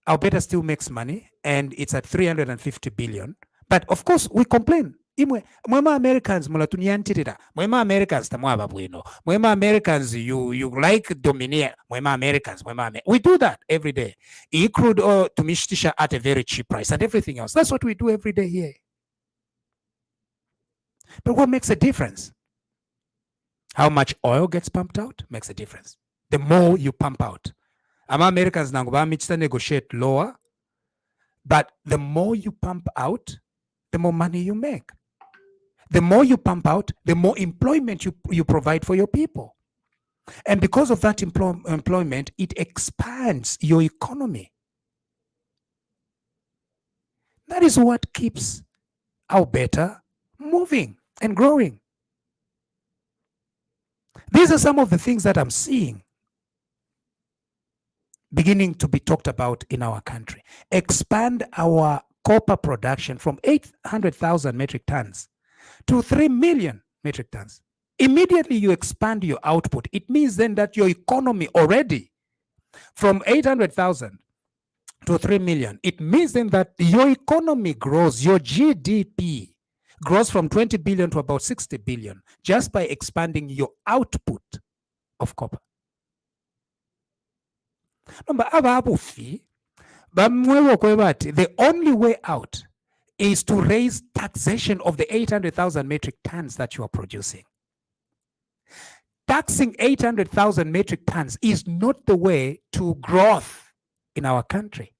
Alberta still makes money, and it's at 350 billion. But of course, we complain. Mwema Americans mulatuniantirira. Mwema Americans tamwaba bwino. Mwema Americans you like dominate. Mwema Americans. We do that every day. Crude oil tumishtisha at a very cheap price and everything else. That's what we do every day here. But what makes a difference? How much oil gets pumped out makes a difference. The more you pump out. Americans negotiate lower, but the more you pump out, the more money you make. The more you pump out, the more employment you provide for your people. And because of that employment, it expands your economy. That is what keeps Alberta moving and growing. These are some of the things that I'm seeing beginning to be talked about in our country. Expand our copper production from 800,000 metric tons to 3 million metric tons. Immediately you expand your output. It means then that your economy already from 800,000 to 3 million, it means then that your economy grows, your GDP grows from 20 billion to about 60 billion just by expanding your output of copper. The only way out is to raise taxation of the 800,000 metric tons that you are producing. Taxing 800,000 metric tons is not the way to growth in our country.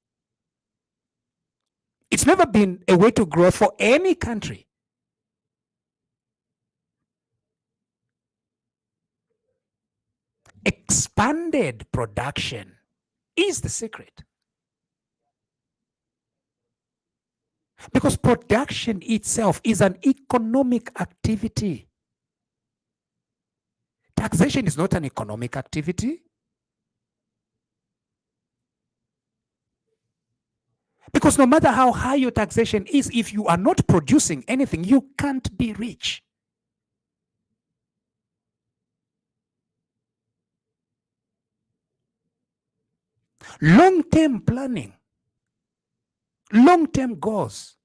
It's never been a way to growth for any country. Expanded production is the secret. Because production itself is an economic activity. Taxation is not an economic activity. Because no matter how high your taxation is, if you are not producing anything, you can't be rich. Long-term planning, long-term goals.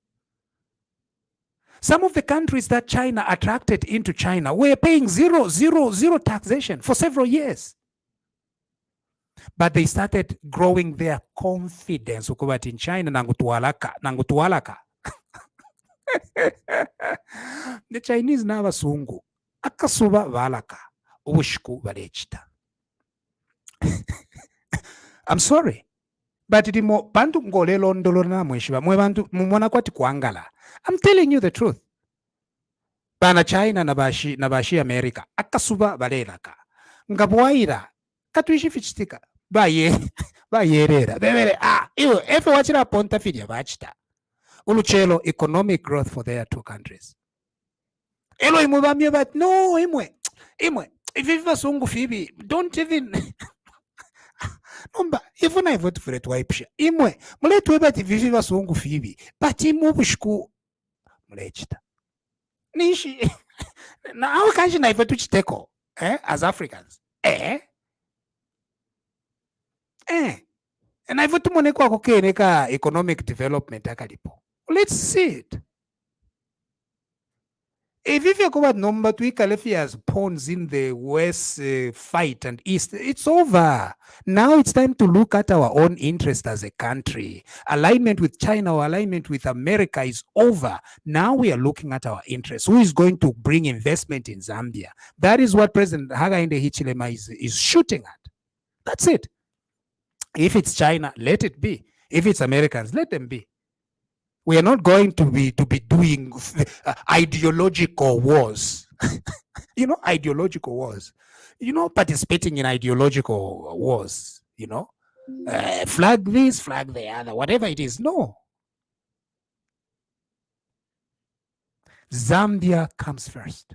Some of the countries that China attracted into China were paying zero taxation for several years. But they started growing their confidence. In China, nangutualaka. The Chinese na basungu akasuba valaka ubushku balechita. I'm sorry, but bantu ngolelo ndolona mwishiba mwe bantu mumona kwati kuangala. I'm telling you the truth. Bana China na bashi America akasuba balelaka. Ngabwaira katuishi fichitika bayerera bebere iwe efe wachira ponta fidia bachita uluchelo economic growth for their two countries. elo imwe bamye but no imwe ivi vasungu fivi don't even nomba ifuna ivoti fuletu waipsha imwe muletwe bati vivi vasungu fivi but imwe bushku mulechita nishi na awe kanji na ive tuchiteko as Africans na ive tumonekwa kukeneka economic development akalipo. Let's see it. If you go number to as pawns in the West fight and East, it's over. Now it's time to look at our own interest as a country. Alignment with China or alignment with America is over. Now we are looking at our interests. Who is going to bring investment in Zambia? That is what President Hakainde Hichilema is shooting at. That's it. If it's China, let it be. If it's Americans, let them be. We are not going to be doing ideological wars. Ideological wars. Participating in ideological wars. Flag this, flag the other, whatever it is. No. Zambia comes first.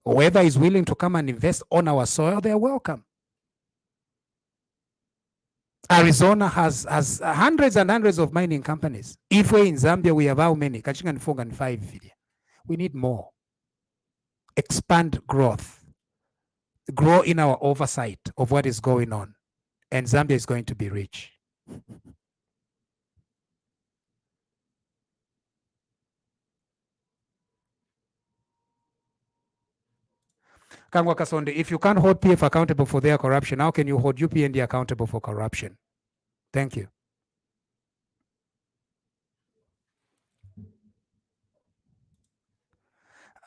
Whoever is willing to come and invest on our soil, they are welcome. Arizona has hundreds and hundreds of mining companies. If we're in Zambia, we have how many? Kachinga 4 and 5. We need more. Expand growth. Grow in our oversight of what is going on. And Zambia is going to be rich. Kangwa Kasonde, if you can't hold PF accountable for their corruption, how can you hold UPND accountable for corruption? Thank you.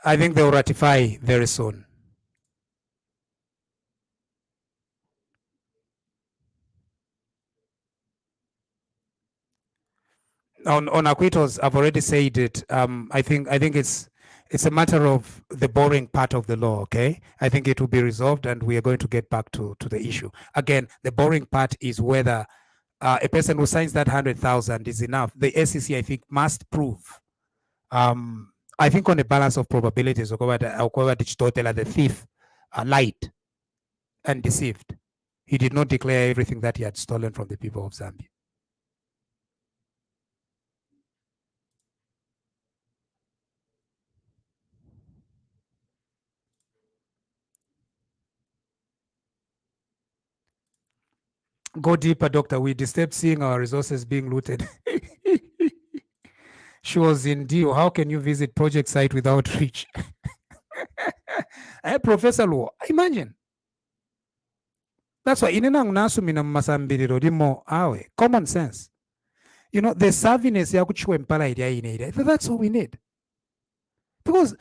I think they'll ratify very soon. On acquittals, I've already said it. I think it's a matter of the boring part of the law, okay? I think it will be resolved and we are going to get back to the issue. Again, the boring part is whether a person who signs that 100,000 is enough. The SEC, I think, must prove. I think on a balance of probabilities, Chitotela, the thief, lied and deceived. He did not declare everything that he had stolen from the people of Zambia. Go deeper, doctor. We disturbed seeing our resources being looted. She was in deal. How can you visit project site without reach? Professor Luo, imagine. That's why inena unasumina masambiriro limo awe. Common sense. The savviness ya kuchukua mpala ine. That's all we need. Because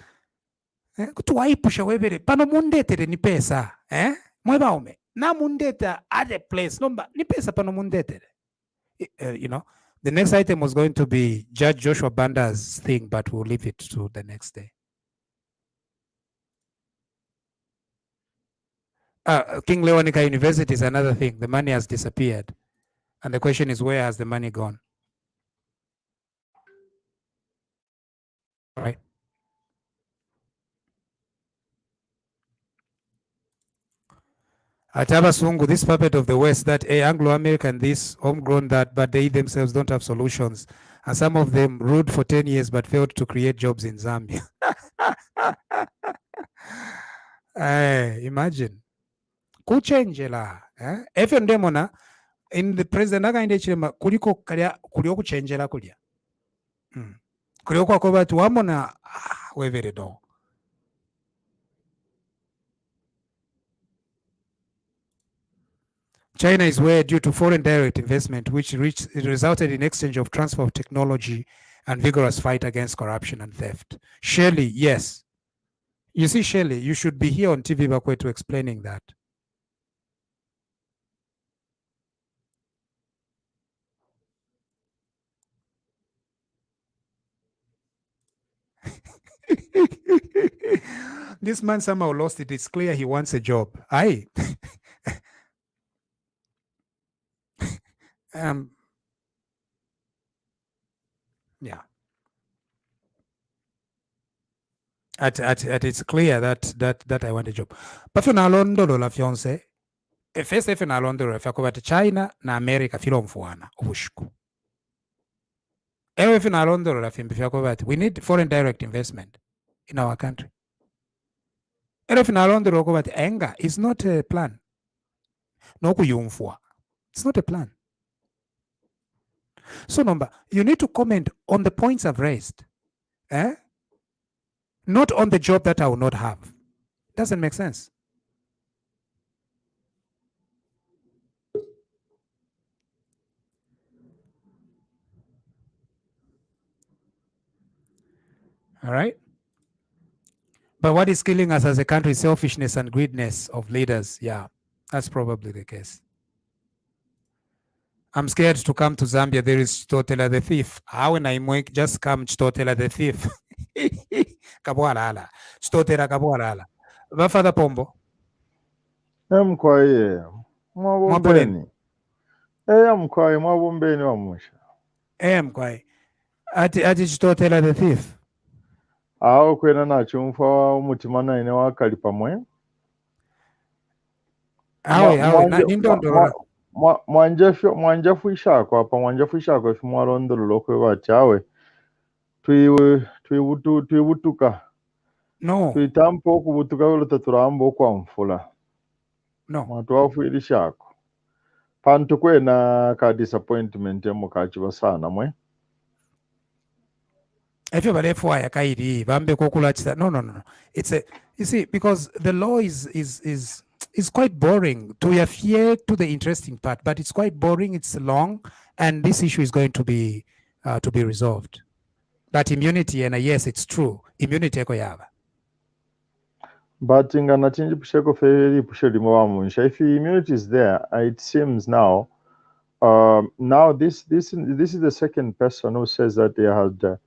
kutuwaipusha webere pano mundetere ni pesa. Mweba ume. Na mundeta other place. Nomba ni pesa pano mundetere. The next item was going to be Judge Joshua Banda's thing, but we'll leave it to the next day. King Leonica University is another thing. The money has disappeared. And the question is, where has the money gone? All right. Ataba Sungu, this puppet of the West, that Anglo-American, this, homegrown that, but they themselves don't have solutions. And some of them ruled for 10 years but failed to create jobs in Zambia. Imagine. Kuchenjela. Even demona, in the president, Hakainde Hichilema, kuliko kuchenjela kulia. Kuliko kwa tu wamona, wevere do. China is where due to foreign direct investment, which resulted in exchange of transfer of technology and vigorous fight against corruption and theft. Shirley, yes. You see, Shirley, you should be here on TVBAKWETU explaining that. This man somehow lost it. It's clear he wants a job. Aye. Yeah. It's clear that I want a job. But for nalondolo la fiance, first if nalondolo la fiako China na America filo mfuana ubushuku. If nalondolo la fiako we need foreign direct investment in our country. If nalondolo ko anger is not a plan. No kuyumfua. It's not a plan. So number, you need to comment on the points I've raised. Not on the job that I will not have. Doesn't make sense. All right. But what is killing us as a country is selfishness and greediness of leaders. Yeah, that's probably the case. I'm scared to come to Zambia. There is Chitotela the thief. How when I just come Chitotela the thief? Kabwalala. Chitotela kabwalala. Father Pombo. Mkwaye. Mwabumbeni. Mkwaye mwabumbeni wa Munshya. Mkwaye. Ati Chitotela the thief. Aho kwena nachumfa umutima naine wakali pamwe. Mwanjafu ishako apa mwanjafu ishako ifumwarondolo kwe bati awe twibutuka no twitampa okubutuka wuluta turamba okwa mfula no mwatu wafuiri shako pantu kwena ka disappointment mukachiba sana mwe efyo balefwa yakairi bambe kokulachisa no it's a you see because the law is quite boring to adhere to the interesting part, but it's quite boring, it's long, and this issue is going to be resolved. But immunity, and yes, it's true, immunity eko yava. But ingana chinji pusheko feri pusheli mwa Munshya. If immunity is there, it seems now this is the second person who says that they had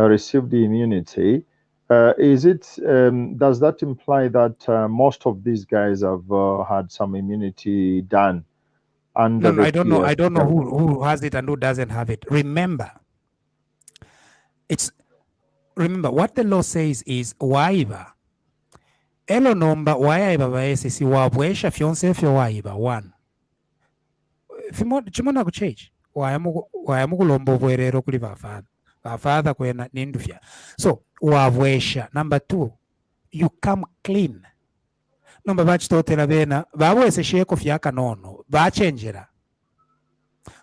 received the immunity. Is it? Does that imply that most of these guys have had some immunity done? Under no, I don't know. I don't know who has it and who doesn't have it. Remember what the law says is waiba. Elo nomba waiba baesisi wabwesha fiance fyo waiba one. Chimona kuchange. Wayamu kulombo bwerero kuli bafadha kwena nindufya. So wavwesha. Number two, you come clean. Number Chitotela bena babwese sheko fyaka nono bachenjera.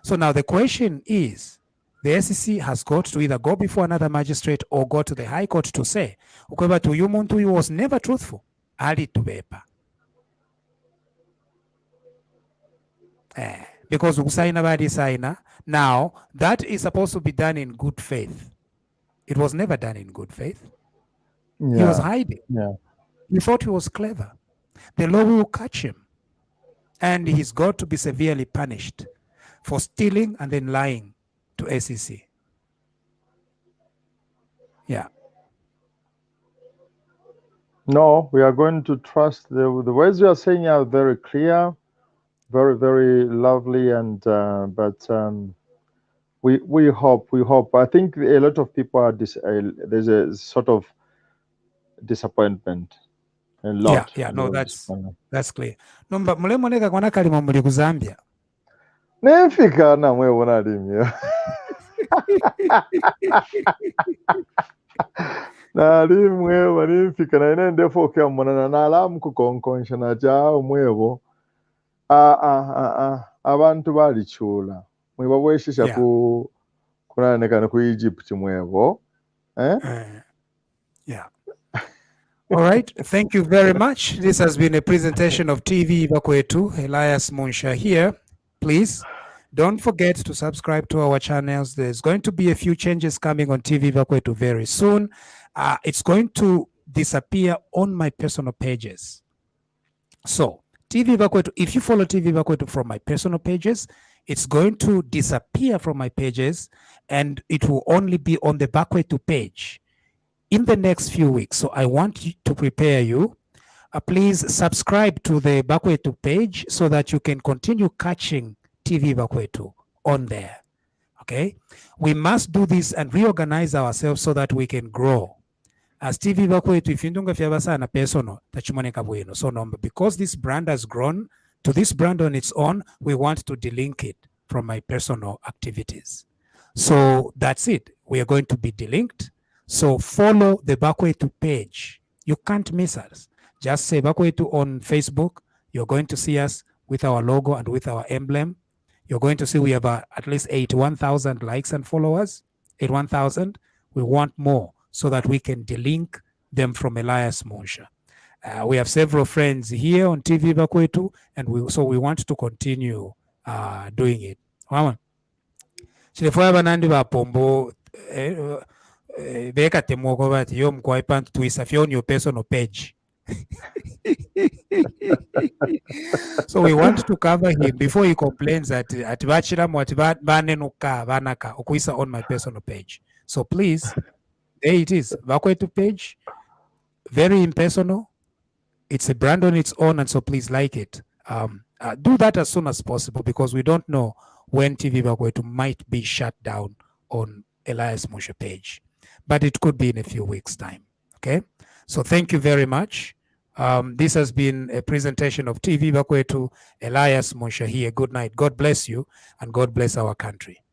So now the question is, the SEC has got to either go before another magistrate or go to the High Court to say, ukweba to yumuntu you was never truthful. Ali tubepa. Because usaina badi saina. Now, that is supposed to be done in good faith. It was never done in good faith. Yeah. He was hiding. Yeah. He thought he was clever. The law will catch him. And he's got to be severely punished for stealing and then lying to SEC. Yeah. No, we are going to trust the words you are saying are very clear, very, very lovely, and but we hope. I think a lot of people are there's a sort of disappointment. A lot. Yeah. No, that's clear. No, but mulemoneka kwana kalima muli ku Zambia. Nefika na mwe wona limyo. Na limwe wanifika na ine ndefo kya mwana na alamu kukonkonsha na jao mwebo. Abantu balichula. Mweba bweshisha kunaneka ku Egypt mwebo. Yeah. All right. Thank you very much. This has been a presentation of TVBAKWETU. Elias Munshya here. Please don't forget to subscribe to our channels. There's going to be a few changes coming on TVBAKWETU very soon. It's going to disappear on my personal pages. So TVBAKWETU, if you follow TVBAKWETU from my personal pages, it's going to disappear from my pages and it will only be on the BAKWETU page in the next few weeks. So I want you to prepare you. Please subscribe to the BAKWETU page so that you can continue catching TVBAKWETU on there. Okay? We must do this and reorganize ourselves so that we can grow. as TVBAKWETU ifindunga fyabasana personal tachimoneka bwino. So no, because this brand has grown to this brand on its own, we want to delink it from my personal activities. So that's it. We are going to be delinked. So follow the BAKWETU page. You can't miss us. Just say BAKWETU on Facebook. You're going to see us with our logo and with our emblem. You're going to see we have at least 81,000 likes and followers. 81,000. We want more so that we can delink them from Elias Munshya. We have several friends here on TVBAKWETU, and we want to continue doing it. Mama, chilefwa nandi ba pombo beka temoko bati yo mkwai pant twist if you're on your personal page. So we want to cover him before he complains that at bachira mwati banenuka banaka okuisa on my personal page. So please, there it is, BAKWETU page, very impersonal. It's a brand on its own, and so please like it. Do that as soon as possible because we don't know when TVBAKWETU might be shut down on Elias Munshya page, but it could be in a few weeks' time. Okay, so thank you very much. This has been a presentation of TVBAKWETU. Elias Munshya here. Good night. God bless you, and God bless our country.